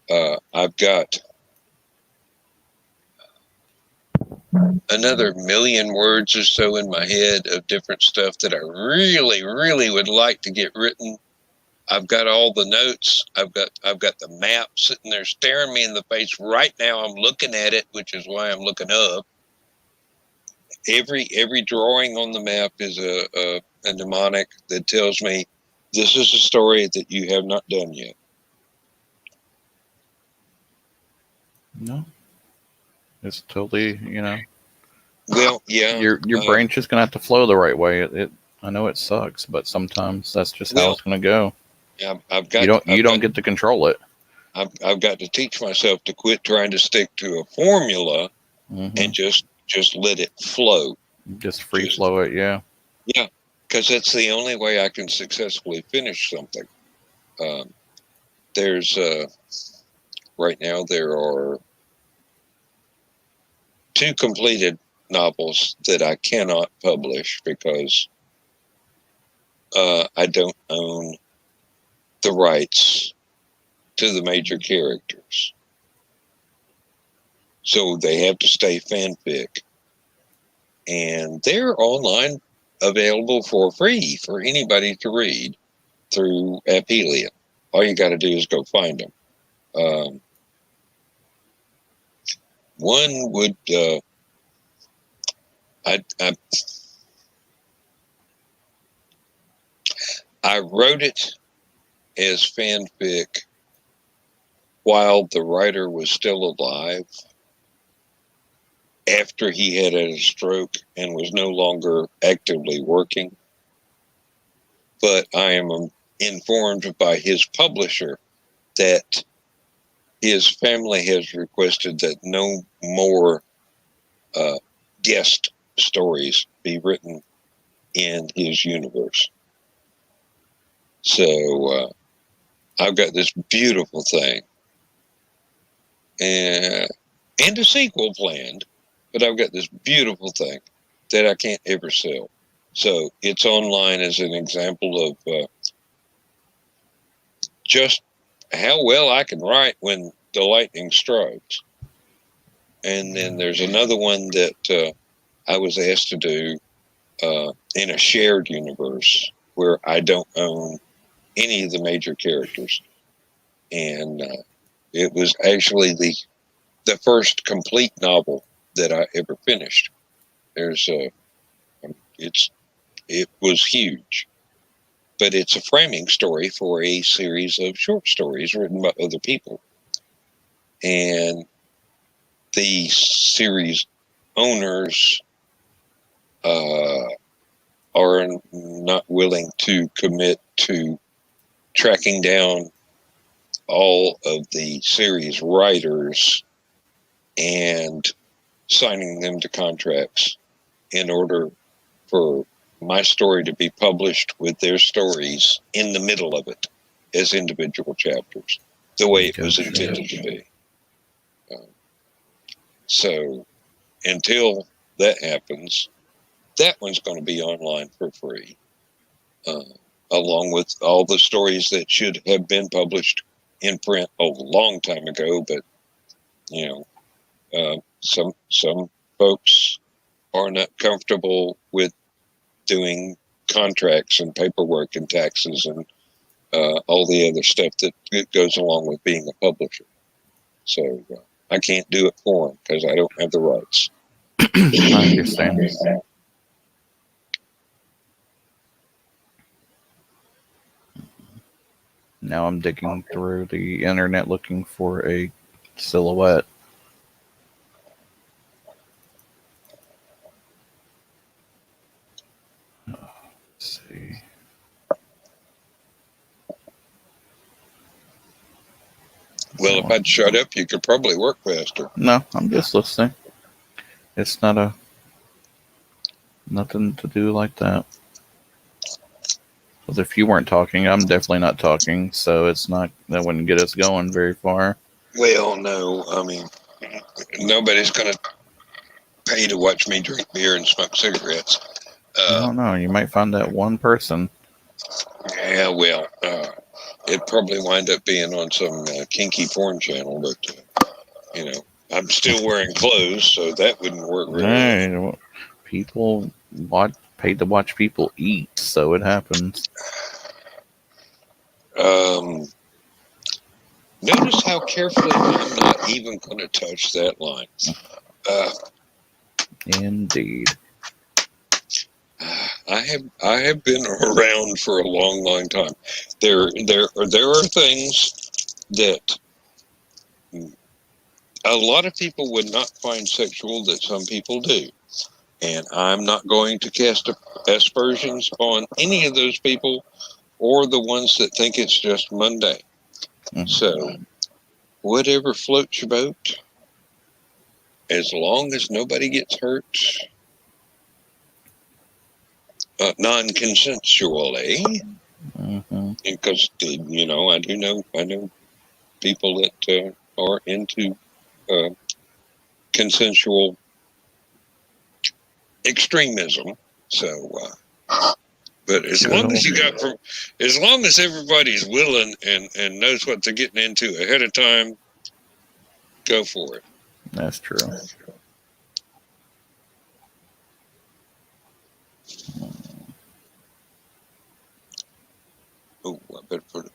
I've got another million words or so in my head of different stuff that I really, really would like to get written. I've got all the notes. I've got the map sitting there staring me in the face right now. I'm looking at it, which is why I'm looking up. Every drawing on the map is a mnemonic that tells me this is a story that you have not done yet. No. It's totally, Well, yeah. your brain's just gonna have to flow the right way. I know it sucks, but sometimes that's just how it's gonna go. I've got You don't get to control it. I've got to teach myself to quit trying to stick to a formula and just let it flow. Just free flow it, yeah. Yeah, because that's the only way I can successfully finish something. There's right now there are 2 completed novels that I cannot publish because I don't own the rights to the major characters. So they have to stay fanfic. And they're online available for free for anybody to read through Apelia. All you got to do is go find them. One would, I wrote it as fanfic while the writer was still alive, after he had a stroke and was no longer actively working. But I am informed by his publisher that his family has requested that no more guest stories be written in his universe. So I've got this beautiful thing and a sequel planned, but I've got this beautiful thing that I can't ever sell. So it's online as an example of just how well I can write when the lightning strikes. And then there's another one that I was asked to do in a shared universe where I don't own any of the major characters. And it was actually the first complete novel that I ever finished. It was huge, but it's a framing story for a series of short stories written by other people. And the series owners are not willing to commit to tracking down all of the series writers and signing them to contracts in order for my story to be published with their stories in the middle of it as individual chapters, the way it was intended to be. So until that happens, that one's going to be online for free, along with all the stories that should have been published in print a long time ago. But some folks are not comfortable with doing contracts and paperwork and taxes and all the other stuff that goes along with being a publisher. So I can't do it for them because I don't have the rights. I understand. Now I'm digging through the internet looking for a silhouette. Let's see. Well, if I'd shut up, you could probably work faster. No, I'm just listening. It's not nothing to do like that. Because if you weren't talking, I'm definitely not talking, so that wouldn't get us going very far. Well, no, I mean, nobody's going to pay to watch me drink beer and smoke cigarettes. I don't know. You might find that one person. Yeah, well, it'd probably wind up being on some kinky porn channel, but, I'm still wearing clothes, so that wouldn't work really well. Hey, people paid to watch people eat, so it happens. Notice how carefully I'm not even going to touch that line. Indeed. I have been around for a long time. There are things that a lot of people would not find sexual that some people do, and I'm not going to cast aspersions on any of those people or the ones that think it's just mundane. Mm-hmm. So, whatever floats your boat, as long as nobody gets hurt. Non-consensually, because I know people that are into consensual extremism. So, but as long as everybody's willing and knows what they're getting into ahead of time, go for it. That's true. Oh, I better put it.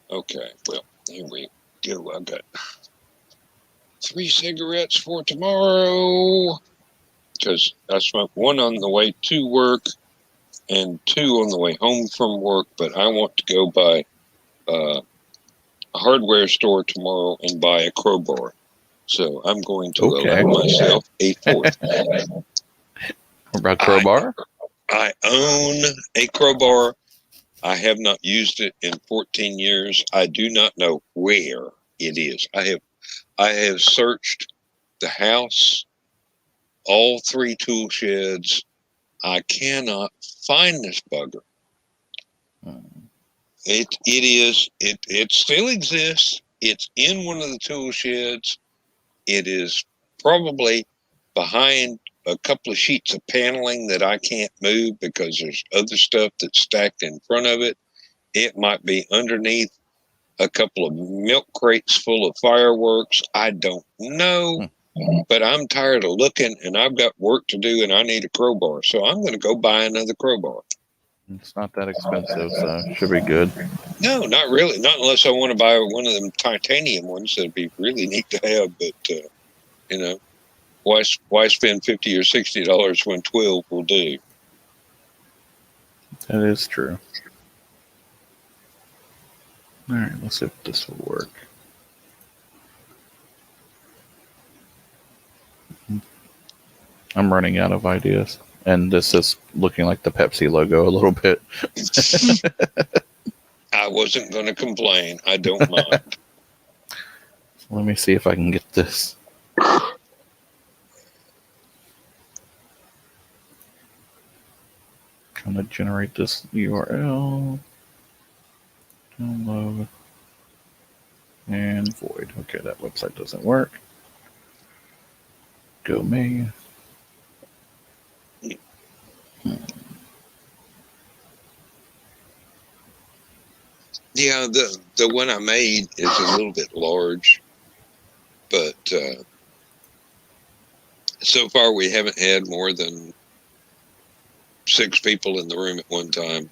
Okay, well, here we go. I got 3 cigarettes for tomorrow because I smoked 1 on the way to work and 2 on the way home from work. But I want to go by a hardware store tomorrow and buy a crowbar. So I'm going to allow myself a 4th. About crowbar? I own a crowbar. I have not used it in 14 years. I do not know where it is. I have searched the house, all 3 tool sheds. I cannot find this bugger. It still exists. It's in one of the tool sheds. It is probably behind a couple of sheets of paneling that I can't move because there's other stuff that's stacked in front of it. It might be underneath a couple of milk crates full of fireworks. I don't know, but I'm tired of looking and I've got work to do and I need a crowbar. So I'm going to go buy another crowbar. It's not that expensive, so it should be good. No, not really. Not unless I want to buy one of them titanium ones. That'd be really neat to have. But, why spend $50 or $60 when 12 will do? That is true. All right, let's see if this will work. I'm running out of ideas. And this is looking like the Pepsi logo a little bit. I wasn't going to complain. I don't mind. Let me see if I can get this. Kind of generate this URL. Download. And void. Okay, that website doesn't work. Go me. Yeah, the one I made is a little bit large, but so far we haven't had more than 6 people in the room at one time,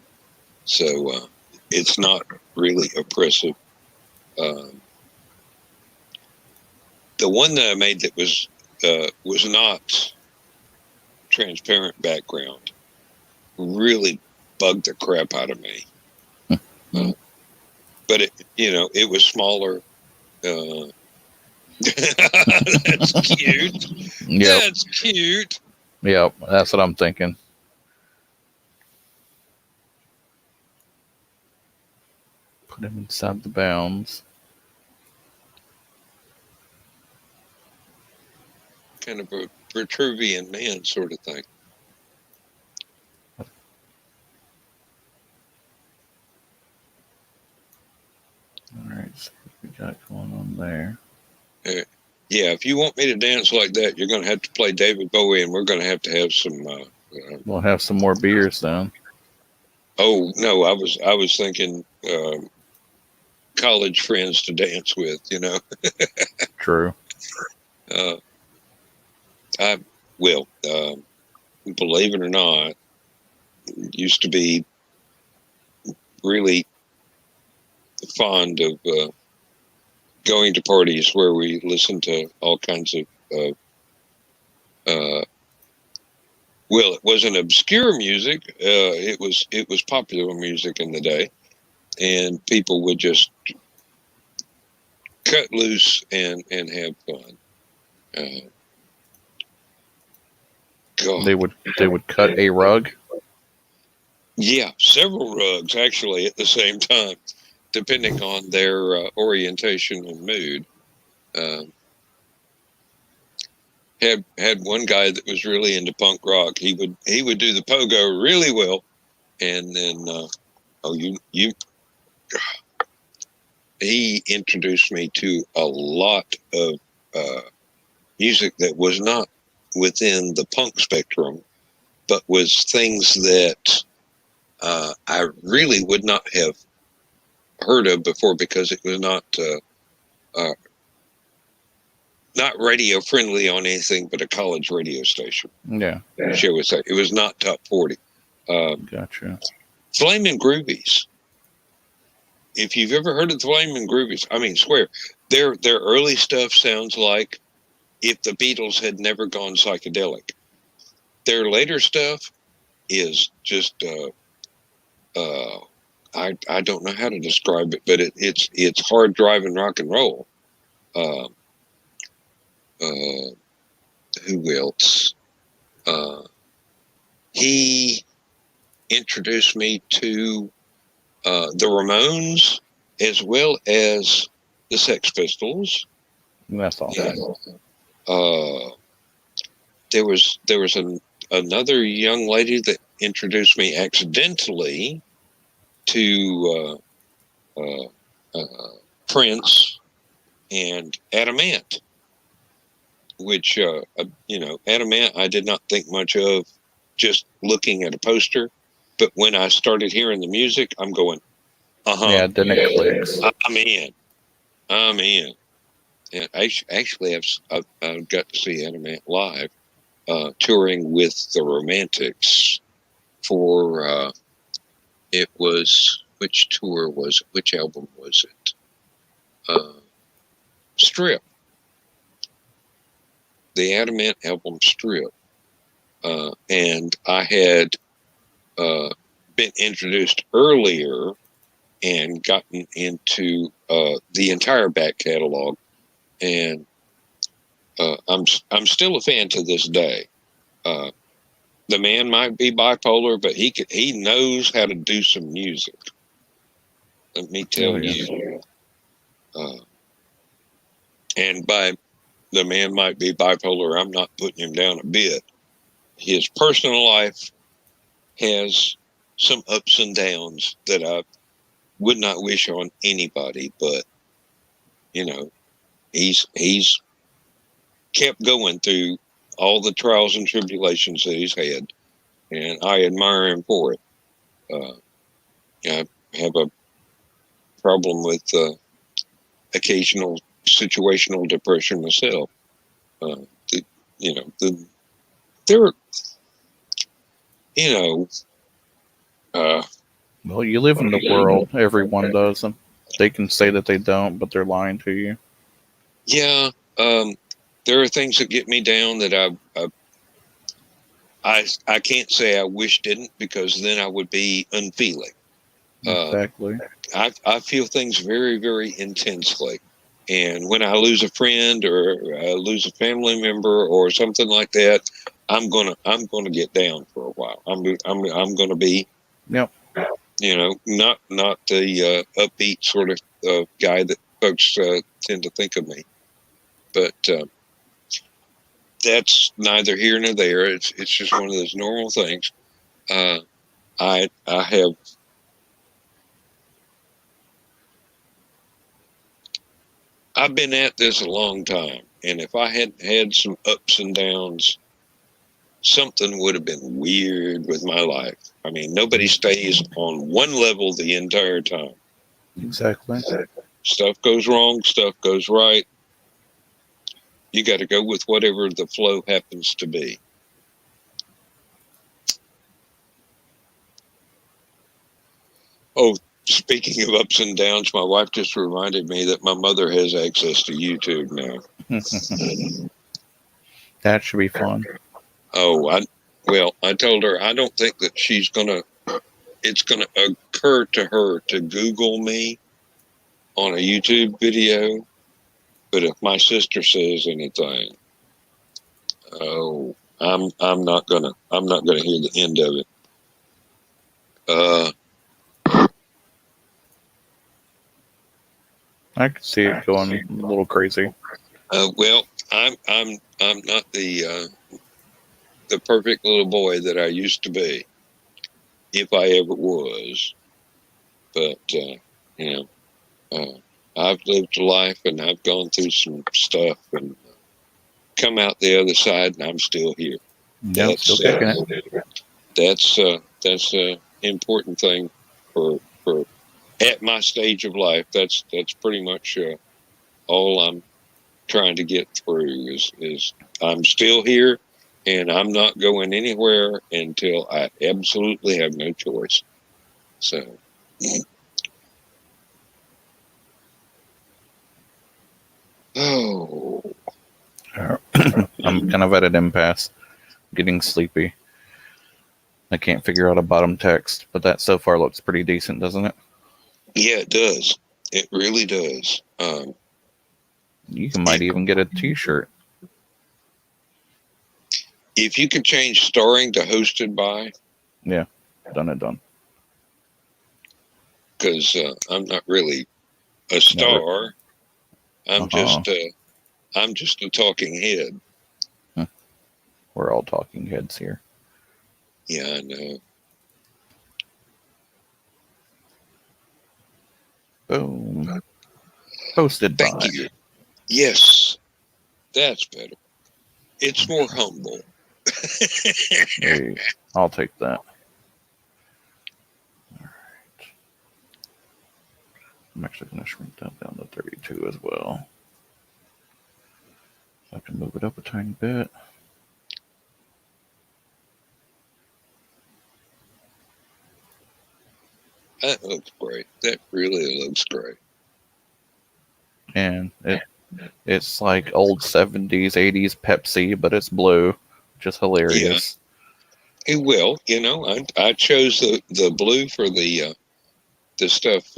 so it's not really oppressive. The one that I made that was not transparent background really bugged the crap out of me. But it was smaller. That's cute. Yep. That's cute. Yep, that's what I'm thinking. Put him inside the bounds. Kind of a Vitruvian man sort of thing. Alright, so what we got going on there? Yeah, if you want me to dance like that, you're going to have to play David Bowie, and we're going to have some. We'll have some more beers then. Oh no, I was thinking college friends to dance with. You know. True. I will. Believe it or not, used to be really fond of going to parties where we listened to all kinds of well, it wasn't obscure music. It was popular music in the day, and people would just cut loose and have fun. God. They would cut a rug. Yeah, several rugs actually at the same time, depending on their orientation and mood. Had one guy that was really into punk rock. He would do the pogo really well, and then he introduced me to a lot of music that was not within the punk spectrum, but was things that I really would not have heard of before because it was not radio friendly on anything but a college radio station. Yeah. Shall we say. It was not top 40. Gotcha. Flamin' Groovies. If you've ever heard of the Flamin' Groovies, I mean, swear, their early stuff sounds like if the Beatles had never gone psychedelic. Their later stuff is just I don't know how to describe it, but it's hard driving rock and roll. Who else? He introduced me to the Ramones as well as the Sex Pistols. That's awesome. There was another young lady that introduced me accidentally to Prince and Adamant, which Adamant I did not think much of just looking at a poster, but when I started hearing the music, I'm going, Yeah, then it clicks. I'm in. And actually, I've got to see Adamant live, touring with the Romantics for, it was, which tour was it? Which album was it? Strip. The Adamant album Strip. And I had been introduced earlier and gotten into the entire back catalog, and I'm still a fan to this day. The man might be bipolar, but he knows how to do some music. Let me tell you. And by the man might be bipolar, I'm not putting him down a bit. His personal life has some ups and downs that I would not wish on anybody, but he's kept going through all the trials and tribulations that he's had, and I admire him for it. I have a problem with occasional situational depression myself. Well, you live in the world. Everyone does them. They can say that they don't, but they're lying to you. Yeah. There are things that get me down that I can't say I wish didn't, because then I would be unfeeling. Exactly. I feel things very, very intensely. And when I lose a friend or I lose a family member or something like that, I'm gonna get down for a while. I'm gonna be. Yep. Not the upbeat sort of guy that folks tend to think of me. But that's neither here nor there. It's just one of those normal things. I have. I've been at this a long time, and if I hadn't had some ups and downs, something would have been weird with my life. I mean, nobody stays on one level the entire time. Exactly. Stuff goes wrong, stuff goes right. You got to go with whatever the flow happens to be. Oh, speaking of ups and downs, my wife just reminded me that my mother has access to YouTube now. That should be fun. Oh, I told her I don't think that it's gonna occur to her to Google me on a YouTube video. But if my sister says anything, oh, I'm not gonna hear the end of it. I could see it going a little crazy. Well, I'm not the perfect little boy that I used to be, if I ever was. But I've lived a life and I've gone through some stuff and come out the other side, and I'm still here. Yep, still kicking it. That's an important thing for at my stage of life. That's pretty much all I'm trying to get through is I'm still here, and I'm not going anywhere until I absolutely have no choice. So. Oh. I'm kind of at an impasse, getting sleepy. I can't figure out a bottom text, but that so far looks pretty decent, doesn't it? Yeah, it does. It really does. You might even get a t-shirt. If you could change starring to hosted by. Yeah, done. Because I'm not really a star. I'm just a talking head. We're all talking heads here. Yeah, I know. Boom. Hosted by. Thank you. Yes, that's better. It's more humble. Hey, I'll take that. All right. I'm actually going to shrink that down to 32 as well. So I can move it up a tiny bit. That looks great. That really looks great. And it's like old 70s, 80s Pepsi, but it's blue, which is hilarious. Yeah. It will. I chose the blue for the stuff,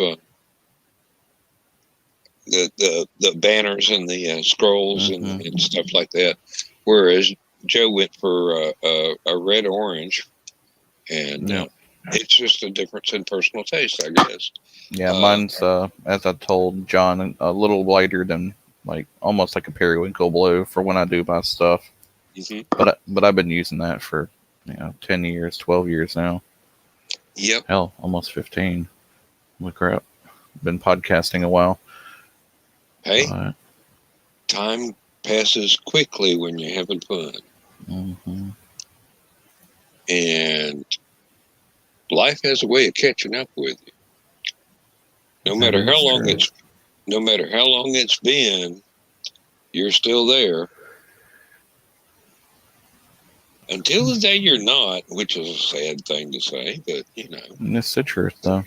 the banners and the scrolls and stuff like that. Whereas Joe went for a red orange, and it's just a difference in personal taste, I guess. Yeah, mine's as I told John, a little lighter than almost like a periwinkle blue for when I do my stuff. Mm-hmm. But I've been using that for 10 years, 12 years now. Yep. Hell, almost 15. Holy crap! Been podcasting a while. Hey, time passes quickly when you're having fun. Mm-hmm. And life has a way of catching up with you. No matter how long it's been, you're still there. Until the day you're not, which is a sad thing to say, but It's the truth, though.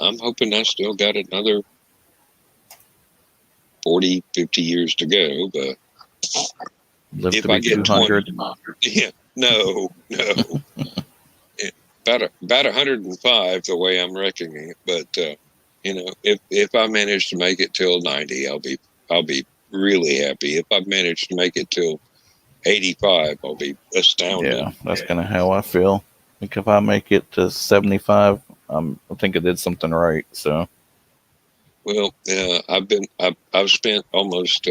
I'm hoping I still got another 40, 50 years to go, but Live if to be I get 200. 20, no. About 105 the way I'm reckoning it, but if I manage to make it till 90, I'll be really happy. If I manage to make it till 85, I'll be astounded. Yeah, that's kind of how I feel. think if I make it to 75, I think I did something right. So, Well, I've spent almost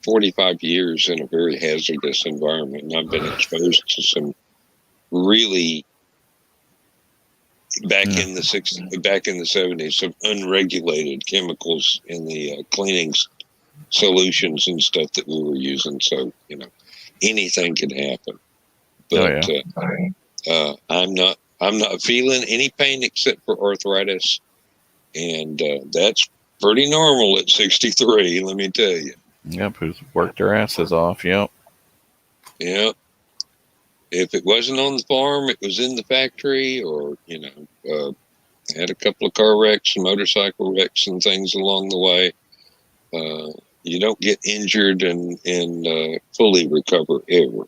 45 years in a very hazardous environment, and I've been exposed to some really back in the 70s, some unregulated chemicals in the cleaning solutions and stuff that we were using. So anything can happen. But I'm not feeling any pain except for arthritis, and that's pretty normal at 63. Let me tell you. Yep, who's worked their asses off. Yep. Yeah. If it wasn't on the farm, it was in the factory, or had a couple of car wrecks and motorcycle wrecks and things along the way. You don't get injured and fully recover ever.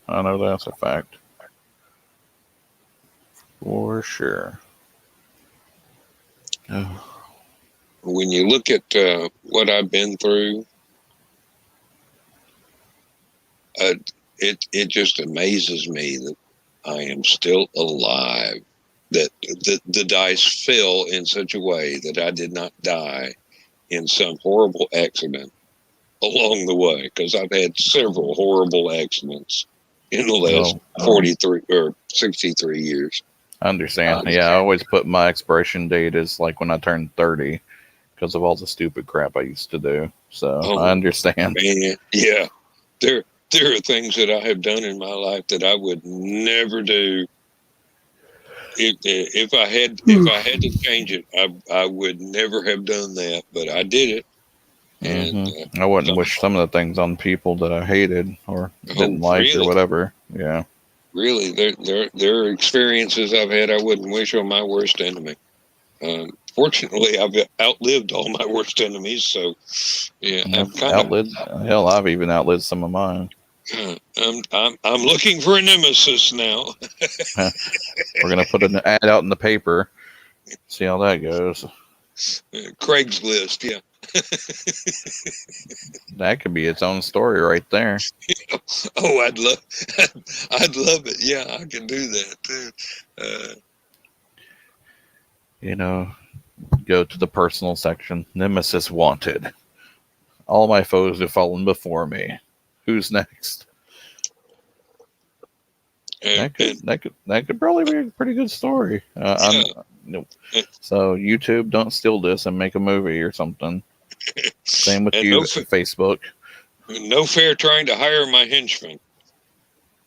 I know that's a fact. For sure. Oh. When you look at what I've been through, it just amazes me that I am still alive, that the dice fell in such a way that I did not die in some horrible accident along the way, because I've had several horrible accidents in the last 43 or 63 years. I understand. Yeah, I always put my expiration date as like when I turned 30 because of all the stupid crap I used to do. So I understand. Man, yeah. There are things that I have done in my life that I would never do. If I had to change it, I would never have done that, but I did it. And I wouldn't wish some of the things on people that I hated or didn't like or whatever. Yeah. Really, there are experiences I've had I wouldn't wish on my worst enemy. Fortunately, I've outlived all my worst enemies, so yeah, I've even outlived some of mine. I'm looking for a nemesis now. We're gonna put an ad out in the paper. See how that goes. Craigslist, yeah. That could be its own story right there. Oh, I'd love it. Yeah, I can do that too. Go to the personal section. Nemesis wanted. All my foes have fallen before me. Who's next? That could probably be a pretty good story. So YouTube, don't steal this and make a movie or something. Same with you, Facebook. No fair trying to hire my henchmen.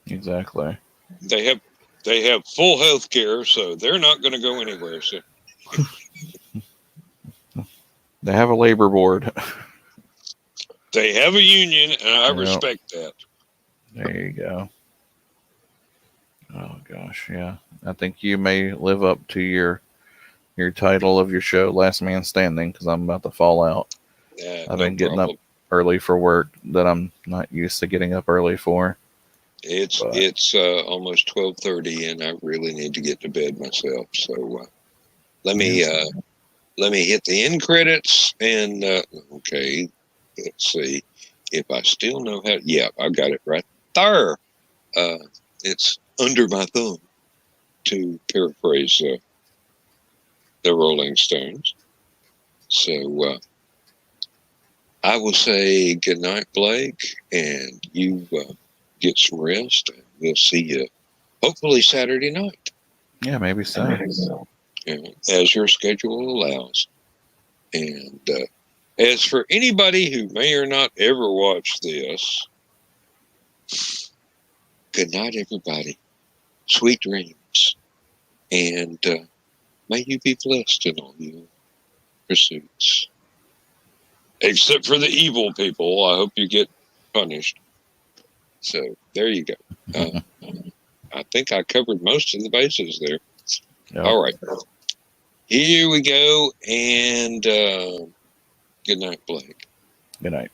Exactly. They have full health care, so they're not going to go anywhere. So. They have a labor board. They have a union, and I respect that. There you go. Oh gosh, yeah. I think you may live up to your title of your show, Last Man Standing, because I'm about to fall out. I've been getting up early for work that I'm not used to getting up early for. It's almost 12:30, and I really need to get to bed myself. So let me hit the end credits, and okay, let's see if I still know how. Yeah, I got it right there. It's under my thumb, to paraphrase the Rolling Stones. So I will say good night, Blake, and you get some rest. And we'll see you hopefully Saturday night. Yeah, maybe so. As your schedule allows. And as for anybody who may or not ever watch this, good night, everybody. Sweet dreams. And may you be blessed in all your pursuits. Except for the evil people. I hope you get punished. So there you go. I think I covered most of the bases there. Yep. All right. Here we go. And good night, Blake. Good night.